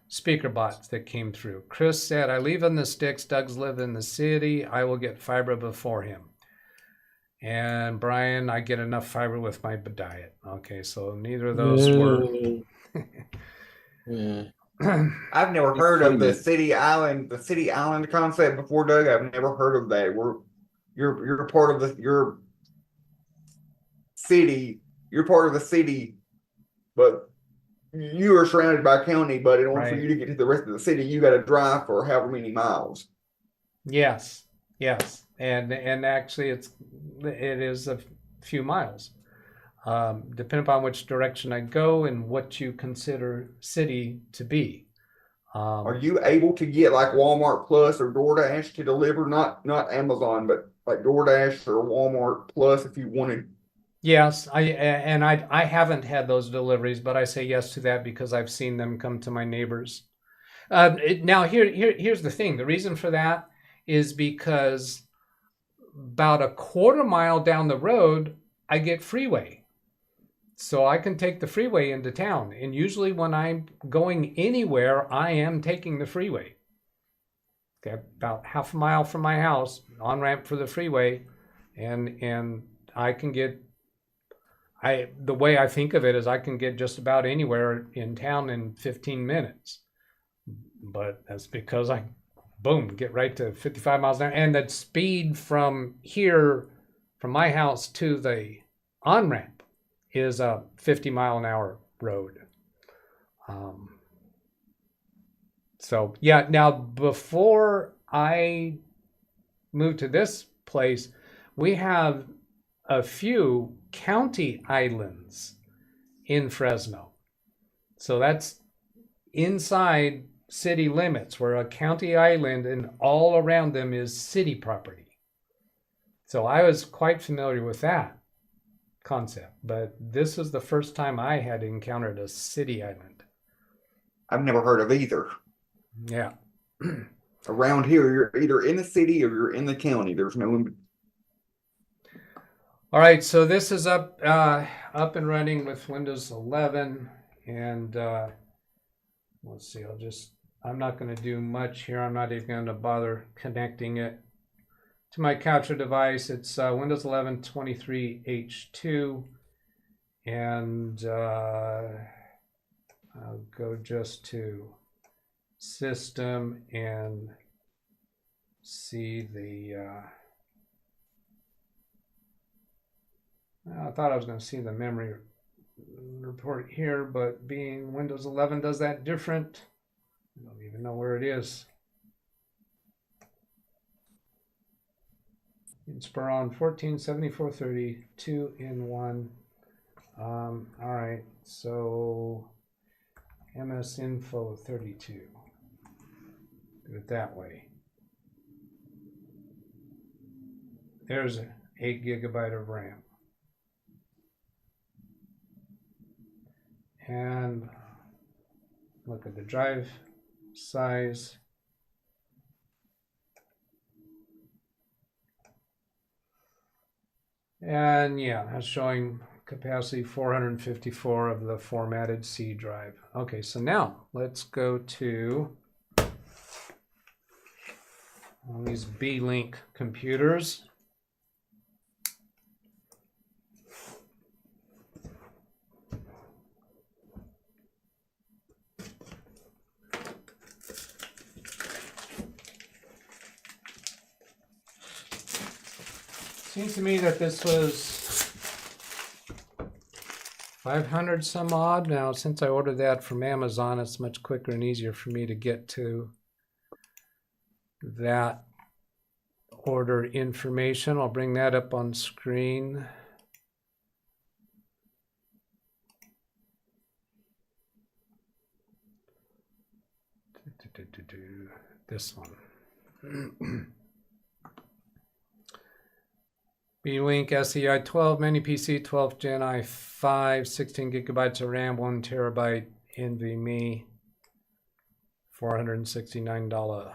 speaker bots that came through. Chris said, I leave in the sticks. Doug's live in the city. I will get fiber before him. And Brian, I get enough fiber with my diet. Okay, so neither of those were. Yeah. I've never heard of the city island concept before, Doug. I've never heard of that. You're part of your city. You're part of the city, but you are surrounded by county. But in order for you to get to the rest of the city, you got to drive for however many miles. Yes, and actually, it is a few miles, depending upon which direction I go and what you consider city to be. Are you able to get like Walmart Plus or DoorDash to deliver? Not Amazon, but like DoorDash or Walmart Plus if you wanted. Yes, I haven't had those deliveries, but I say yes to that because I've seen them come to my neighbors. Now here's the thing. The reason for that is because about a quarter mile down the road, I get freeway. So I can take the freeway into town. And usually when I'm going anywhere, I am taking the freeway. Okay, about half a mile from my house, on ramp for the freeway, and I can get. The way I think of it is I can get just about anywhere in town in 15 minutes. But that's because I, boom, get right to 55 miles an hour. And that speed from here, from my house to the on-ramp is a 50-mile-an-hour road. So, yeah, now before I moved to this place, we have a few county islands in Fresno. So that's inside city limits, where a county island and all around them is city property. So I was quite familiar with that concept, but this is the first time I had encountered a city island. I've never heard of either. Yeah. Around here, you're either in the city or you're in the county. There's no. All right, so this is up and running with Windows 11, and let's see. I'm not going to do much here. I'm not even going to bother connecting it to my capture device. It's Windows 11 23H2, and I'll go just to System and see the. I thought I was going to see the memory report here, but being Windows 11 does that different. I don't even know where it is. Inspiron 14, 7430, 2 in 1. All right, so MS Info 32. Do it that way. There's 8 GB of RAM. And look at the drive size. And yeah, that's showing capacity 454 of the formatted C drive. Okay, so now let's go to on these B-Link computers. Seems to me that this was 500 some odd. Now, since I ordered that from Amazon, it's much quicker and easier for me to get to that order information. I'll bring that up on screen. This one. B-Link SEI 12 mini PC 12th Gen i5 16 gigabytes of RAM 1 terabyte NVMe $469.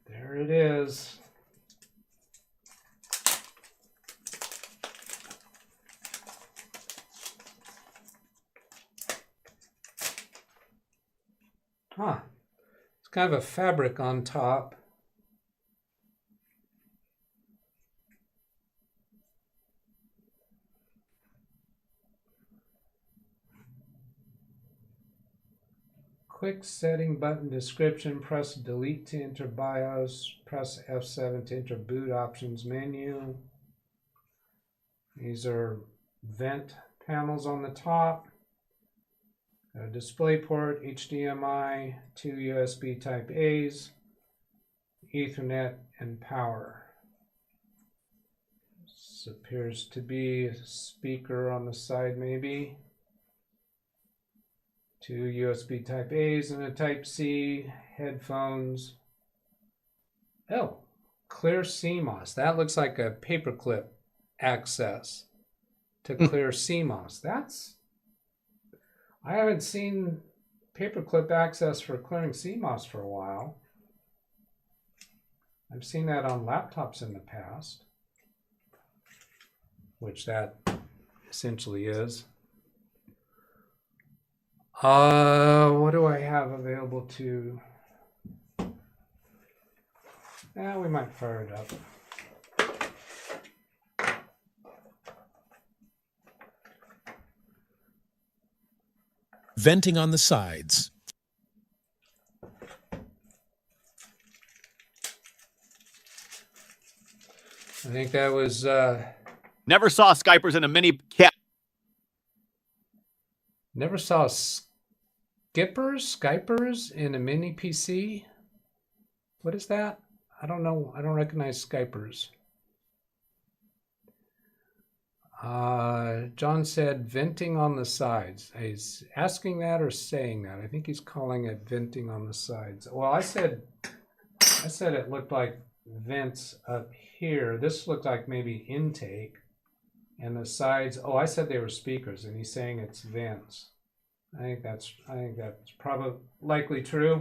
There it is. Huh. It's kind of a fabric on top. Quick setting button description. Press delete to enter BIOS. Press F7 to enter boot options menu. These are vent panels on the top. A display port, HDMI, 2 USB type A's, Ethernet, and power. This appears to be a speaker on the side maybe. 2 USB type A's and a type C, headphones. Oh, clear CMOS. That looks like a paperclip access to clear CMOS. I haven't seen paperclip access for clearing CMOS for a while. I've seen that on laptops in the past, which that essentially is. What do I have available to? We might fire it up. Venting on the sides. I think that was Never saw Skypers in a mini cat. never saw Skypers in a mini PC. What is that? I don't know. I don't recognize Skypers. John said venting on the sides. He's asking that or saying that? I think he's calling it venting on the sides. Well, I said it looked like vents up here. This looked like maybe intake, and the sides. Oh, I said they were speakers, and he's saying it's vents. I think that's probably likely true.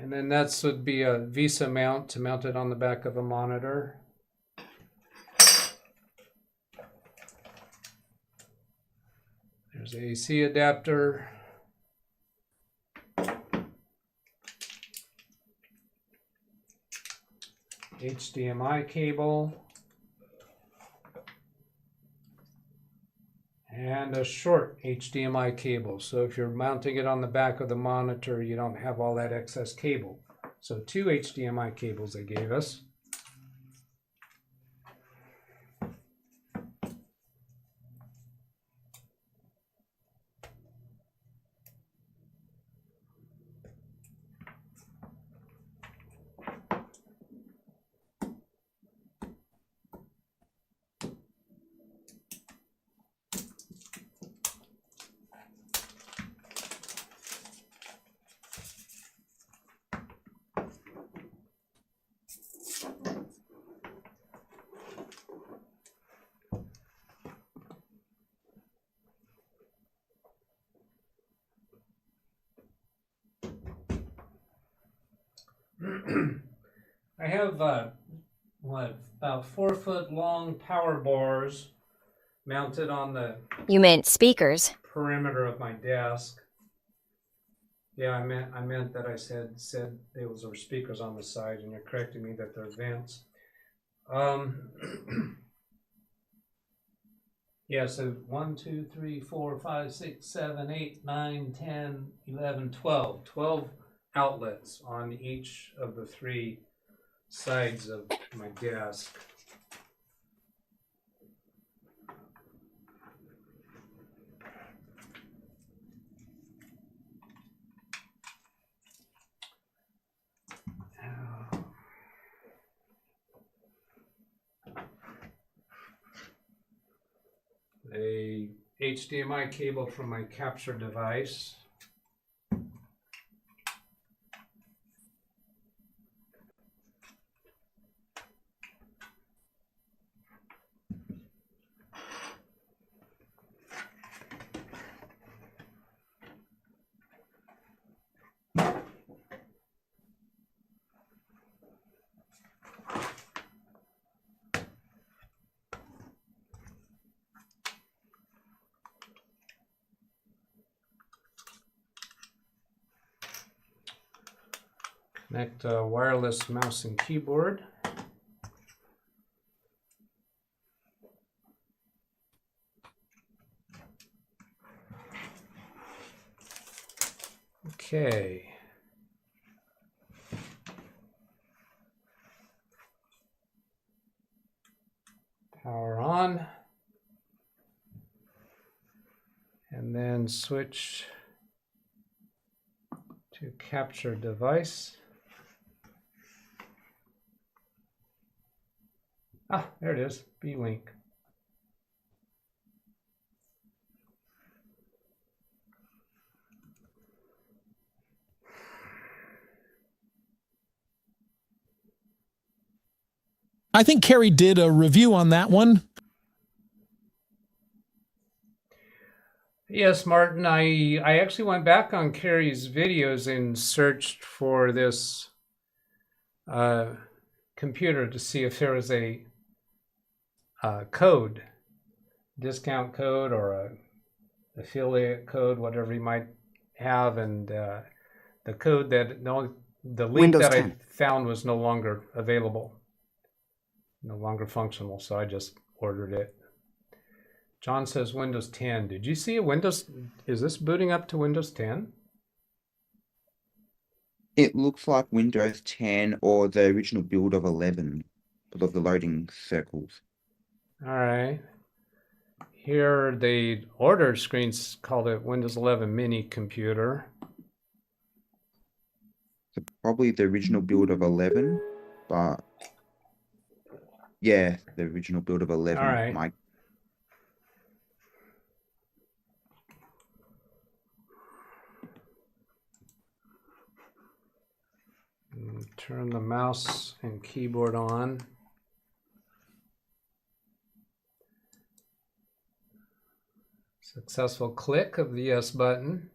And then that would be a VESA mount to mount it on the back of a monitor. There's a AC adapter. HDMI cable. And a short HDMI cable. So if you're mounting it on the back of the monitor, you don't have all that excess cable. So 2 HDMI cables they gave us. I have about 4 foot long power bars mounted on the You meant speakers. perimeter of my desk. Yeah, I meant that I said those were speakers on the side, and you're correcting me that they're vents. Yeah, so 1, 2, 3, 4, 5, 6, 7, 8, 9, 10, 11, 12. 12 outlets on each of the 3 sides of my desk. a HDMI cable from my capture device. Connect a wireless mouse and keyboard. Okay. Power on. And then switch to capture device. Ah, there it is, B-Link. I think Carrie did a review on that one. Yes, Martin, I actually went back on Carrie's videos and searched for this computer to see if there was a code, discount code or a affiliate code, whatever you might have, and the code that the link Windows that 10. I found was no longer available, no longer functional, so I just ordered it. John says Windows 10. Did you see a Windows? Is this booting up to Windows 10? It looks like Windows 10 or the original build of 11 because of the loading circles. All right. Here, the order screens called it Windows 11 mini computer. So probably the original build of 11, but yeah, the original build of 11. All right. Mike. Turn the mouse and keyboard on. Successful click of the yes button.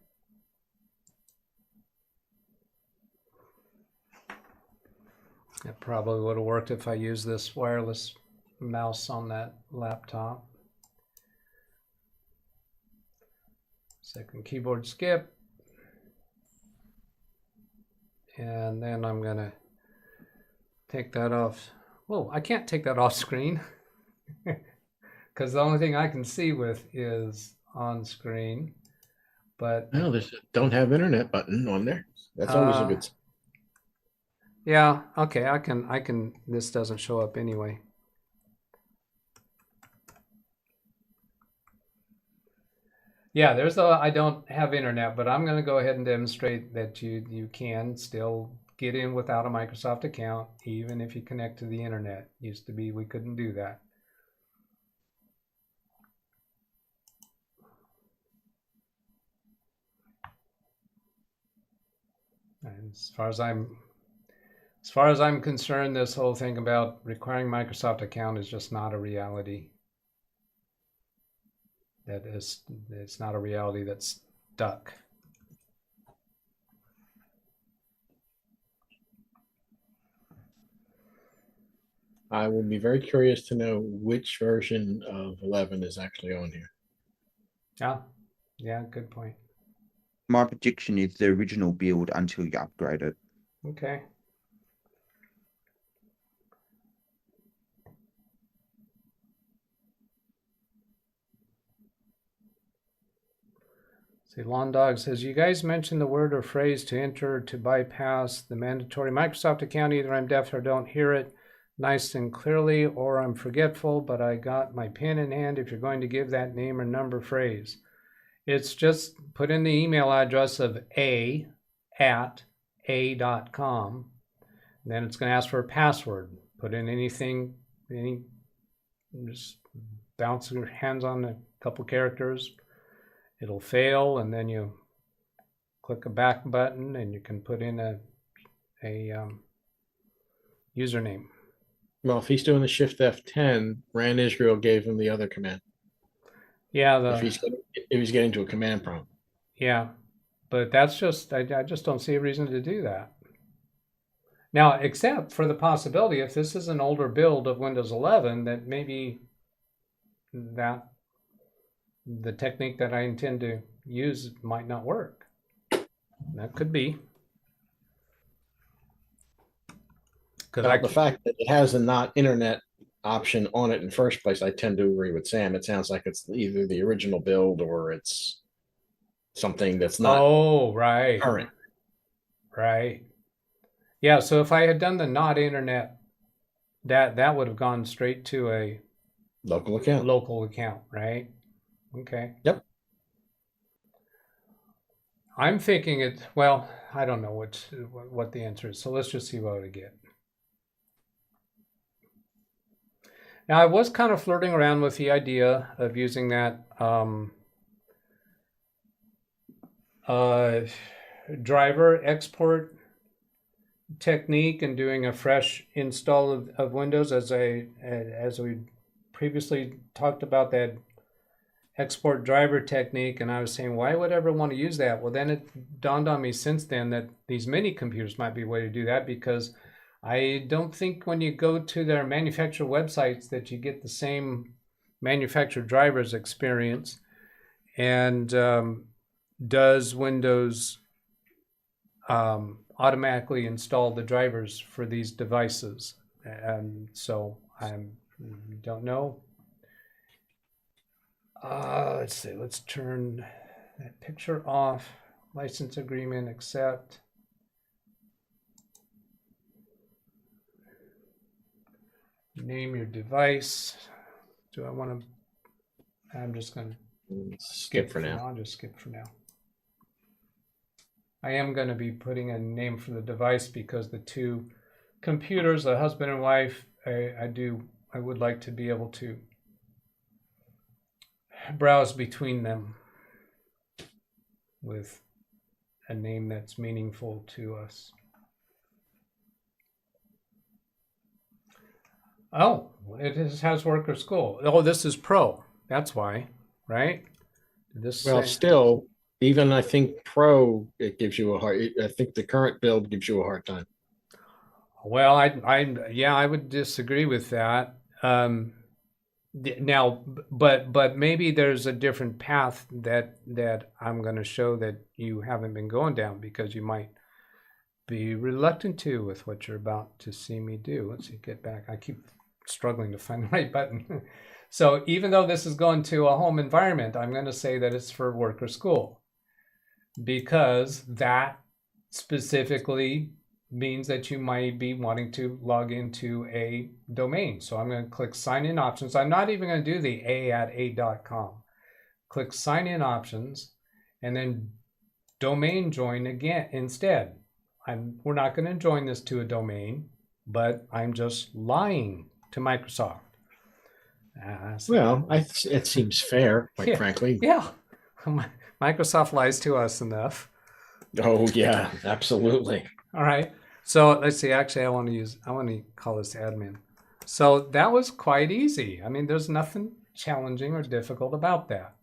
That probably would have worked if I used this wireless mouse on that laptop. Second keyboard skip. And then I'm gonna take that off. Whoa, I can't take that off screen because the only thing I can see with is on screen. But No, there's a don't have internet button on there. That's always a good sign. Yeah, okay, I can, this doesn't show up anyway. Yeah, I don't have internet, but I'm going to go ahead and demonstrate that you can still get in without a Microsoft account, even if you connect to the internet. Used to be we couldn't do that. And as far as I'm concerned, this whole thing about requiring Microsoft account is just not a reality. It's not a reality that's stuck. I would be very curious to know which version of 11 is actually on here. Yeah, good point. My prediction is the original build until you upgrade it. Okay. See, Lawn Dog says, you guys mentioned the word or phrase to enter to bypass the mandatory Microsoft account. Either I'm deaf or don't hear it nice and clearly, or I'm forgetful, but I got my pen in hand if you're going to give that name or number phrase. It's just put in the email address of a@a.com. Then it's going to ask for a password. Put in anything, just bounce your hands on the couple characters, it'll fail, and then you click a back button and you can put in a username. Well, if he's doing the Shift F10, Rand Israel gave him the other command. Yeah, if he's getting to a command prompt. Yeah, but that's just I just don't see a reason to do that. Now, except for the possibility, if this is an older build of Windows 11, that maybe that the technique that I intend to use might not work. That could be. Because the fact that it has a not internet option on it in the first place, I tend to agree with Sam. It sounds like it's either the original build or it's something that's not current. Right. Yeah, so if I had done the not internet, that would have gone straight to a local account, right? Okay. Yep. I'm thinking it, well, I don't know what the answer is, so let's just see what we get. Now, I was kind of flirting around with the idea of using that driver export technique and doing a fresh install of Windows, as we previously talked about that export driver technique, and I was saying, why would I ever want to use that? Well, then it dawned on me since then that these mini computers might be a way to do that, because I don't think when you go to their manufacturer websites that you get the same manufacturer drivers experience. And does Windows automatically install the drivers for these devices? And so I don't know. Let's see, let's turn that picture off. License agreement, accept. Name your device. Do I want to? I'm just going to skip for now. I'll just skip for now. I am going to be putting a name for the device because the two computers, the husband and wife, I would like to be able to browse between them with a name that's meaningful to us. Oh, it has work or school. Oh, this is Pro. That's why, right? Still, even I think Pro, it gives you I think the current build gives you a hard time. Well, I would disagree with that. Now, but maybe there's a different path that I'm going to show that you haven't been going down, because you might be reluctant to with what you're about to see me do. Let's see, get back. I keep struggling to find the right button. So even though this is going to a home environment, I'm going to say that it's for work or school, because that specifically means that you might be wanting to log into a domain. So I'm going to click sign in options. I'm not even going to do the a@a.com. Click sign in options and then domain join again instead. We're not going to join this to a domain, but I'm just lying to Microsoft. It seems fair, quite frankly. Yeah. Microsoft lies to us enough. Oh, yeah, absolutely. All right. So let's see. Actually, I want to call this admin. So that was quite easy. I mean, there's nothing challenging or difficult about that.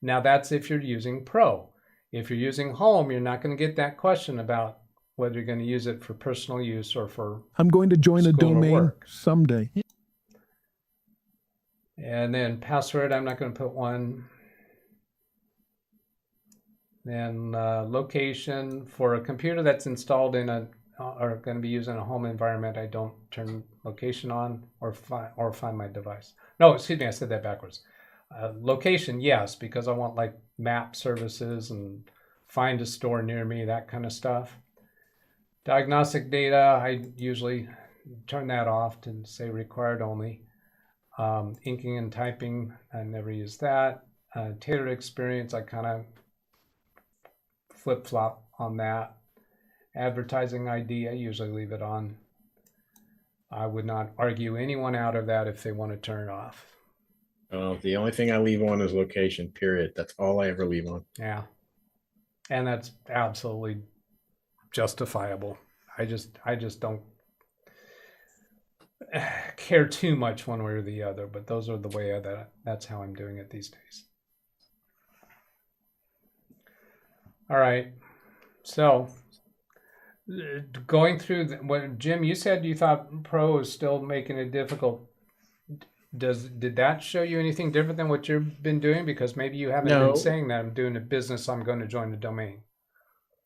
Now, that's if you're using Pro. If you're using Home, you're not going to get that question about whether you're going to use it for personal use or for I'm going to join a domain someday. And then password, I'm not going to put one. Then location for a computer that's installed in or going to be used in a home environment, I don't turn location on or find my device. No, excuse me, I said that backwards. Location, yes, because I want like map services and find a store near me, that kind of stuff. Diagnostic data, I usually turn that off to say required only. Inking and typing, I never use that. Tailored experience, I kind of flip-flop on that. Advertising ID, I usually leave it on. I would not argue anyone out of that if they want to turn it off. The only thing I leave on is location, period. That's all I ever leave on. Yeah. And that's absolutely justifiable. I just don't care too much one way or the other, but those are the way that's how I'm doing it these days. All right. So going through what Jim, you said you thought Pro is still making it difficult. Did that show you anything different than what you've been doing? Because maybe you haven't been saying that I'm doing a business, I'm going to join the domain.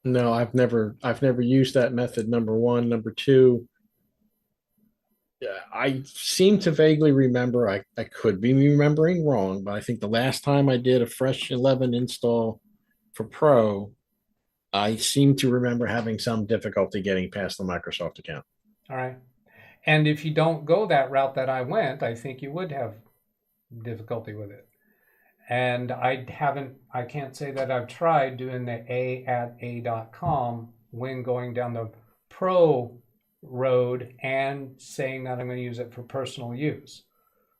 No, I've never used that method. Number one. Number two, I seem to vaguely remember, I could be remembering wrong, but I think the last time I did a fresh 11 install for Pro, I seem to remember having some difficulty getting past the Microsoft account. All right. And if you don't go that route that I went, I think you would have difficulty with it. And I can't say that I've tried doing the a@a.com when going down the Pro road and saying that I'm going to use it for personal use.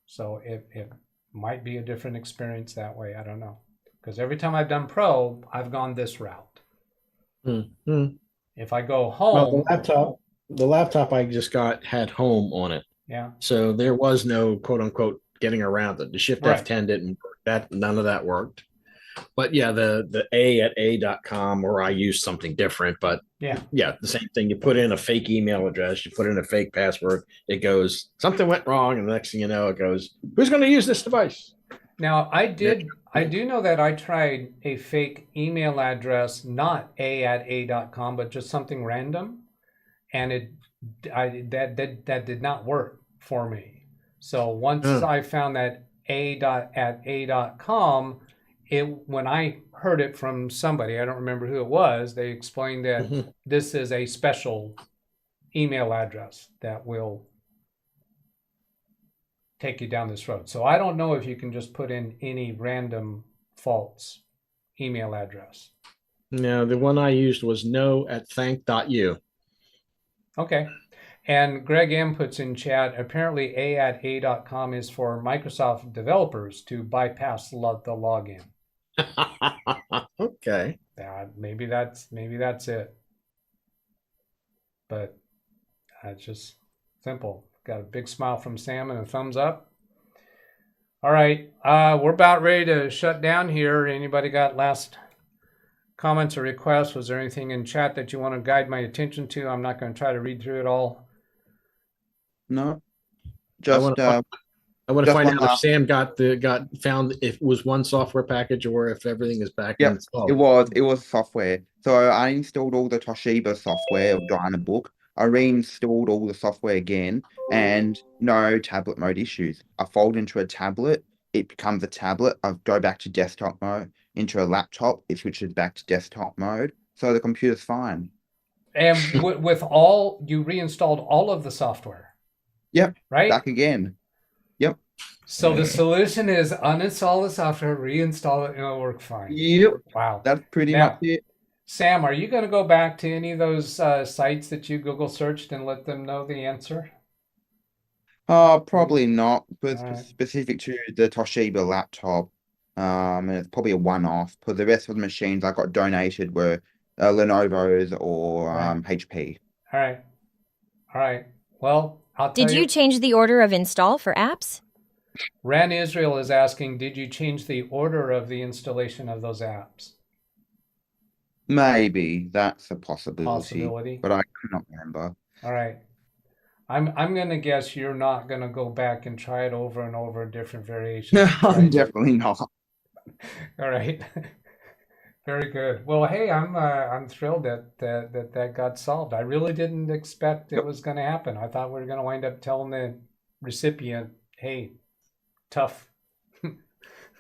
So it might be a different experience that way. I don't know. Because every time I've done Pro, I've gone this route. Mm-hmm. If I go home... Well, the laptop I just got had home on it. Yeah. So there was no quote unquote getting around it. The Shift F10 didn't work. None of that worked. But yeah, the a@a.com, or I used something different, but yeah, the same thing. You put in a fake email address, you put in a fake password, it goes, something went wrong, and the next thing you know, it goes, who's going to use this device? Now I do know that I tried a fake email address, not a@a.com, but just something random. And that did not work for me. So once I found that a.at.a.com, when I heard it from somebody, I don't remember who it was, they explained that this is a special email address that will take you down this road. So I don't know if you can just put in any random false email address. No, the one I used was no@thank.you. Okay. And Greg M puts in chat, apparently a@a.com is for Microsoft developers to bypass the login. Okay. Yeah, maybe that's it. But it's just simple. Got a big smile from Sam and a thumbs up. All right. We're about ready to shut down here. Anybody got last comments or requests? Was there anything in chat that you want to guide my attention to? I'm not going to try to read through it all. No, just I want to find out if Sam got found if it was one software package or if everything is back installed. It was software. So I installed all the Toshiba software of Dynabook. I reinstalled all the software again, and no tablet mode issues. I fold into a tablet, it becomes a tablet. I go back to desktop mode. Into a laptop, it switches back to desktop mode. So the computer's fine. And with all, you reinstalled all of the software. Yep. Right? Back again. Yep. So the solution is uninstall the software, reinstall it, and it'll work fine. Yep. Wow. That's pretty much it. Sam, are you going to go back to any of those sites that you Google searched and let them know the answer? Probably not. But specific to the Toshiba laptop, and it's probably a one-off. For the rest of the machines I got donated were Lenovo's or HP. All right. Well, I'll tell you. Did you change the order of install for apps? Ran Israel is asking, did you change the order of the installation of those apps? Maybe that's a possibility. But I cannot remember. All right. I'm going to guess you're not going to go back and try it over and over, different variations. No, I'm definitely not. All right. Very good. Well, hey, I'm thrilled that got solved. I really didn't expect it was going to happen. I thought we were going to wind up telling the recipient, hey, tough.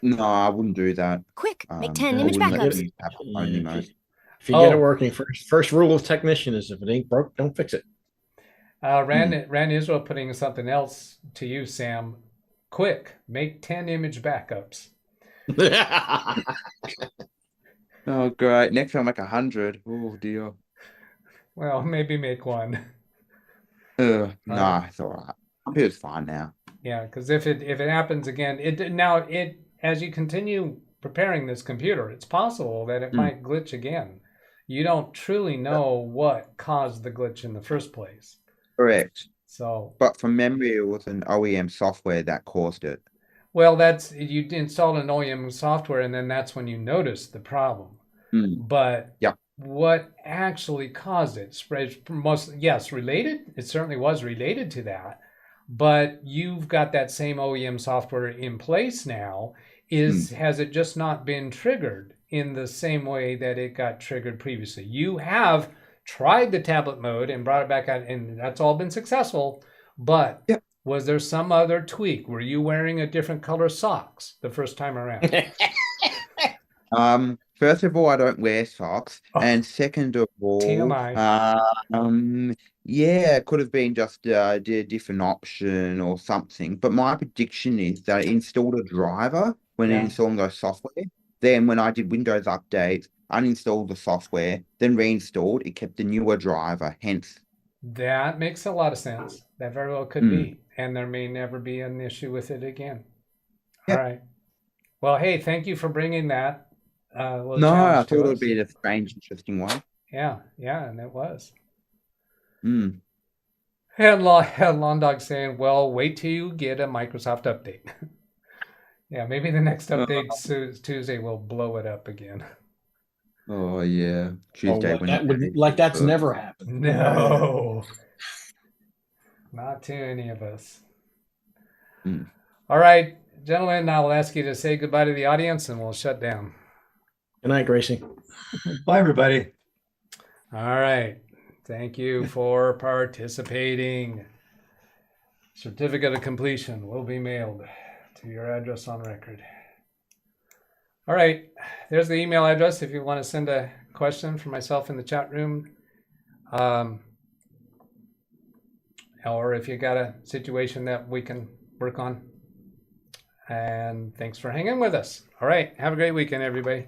No, I wouldn't do that. Quick, make 10 image backups. If you get it working, first rule of technician is if it ain't broke, don't fix it. Ran Israel putting something else to you, Sam. Quick, make 10 image backups. Oh, great. Next time, make 100. Oh, dear. Well, maybe make one. Nah, it's all right. Computer's fine now. Yeah, because if it happens again, it as you continue preparing this computer, it's possible that it might glitch again. You don't truly know what caused the glitch in the first place. Correct. So, but from memory, it was an OEM software that caused it. Well, you installed an OEM software, and then that's when you noticed the problem. But what actually caused it? Related. It certainly was related to that. But you've got that same OEM software in place now. Has it just not been triggered in the same way that it got triggered previously? You have tried the tablet mode and brought it back out, and that's all been successful. But was there some other tweak? Were you wearing a different color socks the first time around? First of all, I don't wear socks, and second of all, TMI. Yeah, it could have been just a different option or something. But my prediction is that I installed a driver when installing those software. Then when I did Windows updates, uninstalled the software, then reinstalled. It kept the newer driver, hence. That makes a lot of sense. That very well could be. And there may never be an issue with it again. All right. Well, hey, thank you for bringing that. No, I thought it would be a strange, interesting one. Yeah, and it was. And Londog saying, well, wait till you get a Microsoft update. Yeah, maybe the next update Tuesday will blow it up again. Oh, yeah. Tuesday. That's never happened. No. Not to any of us. All right, gentlemen, I will ask you to say goodbye to the audience and we'll shut down. Good night, Gracie. Bye, everybody. All right. Thank you for participating. Certificate of completion will be mailed to your address on record. All right. There's the email address if you want to send a question for myself in the chat room. Or if you got a situation that we can work on. And thanks for hanging with us. All right. Have a great weekend, everybody.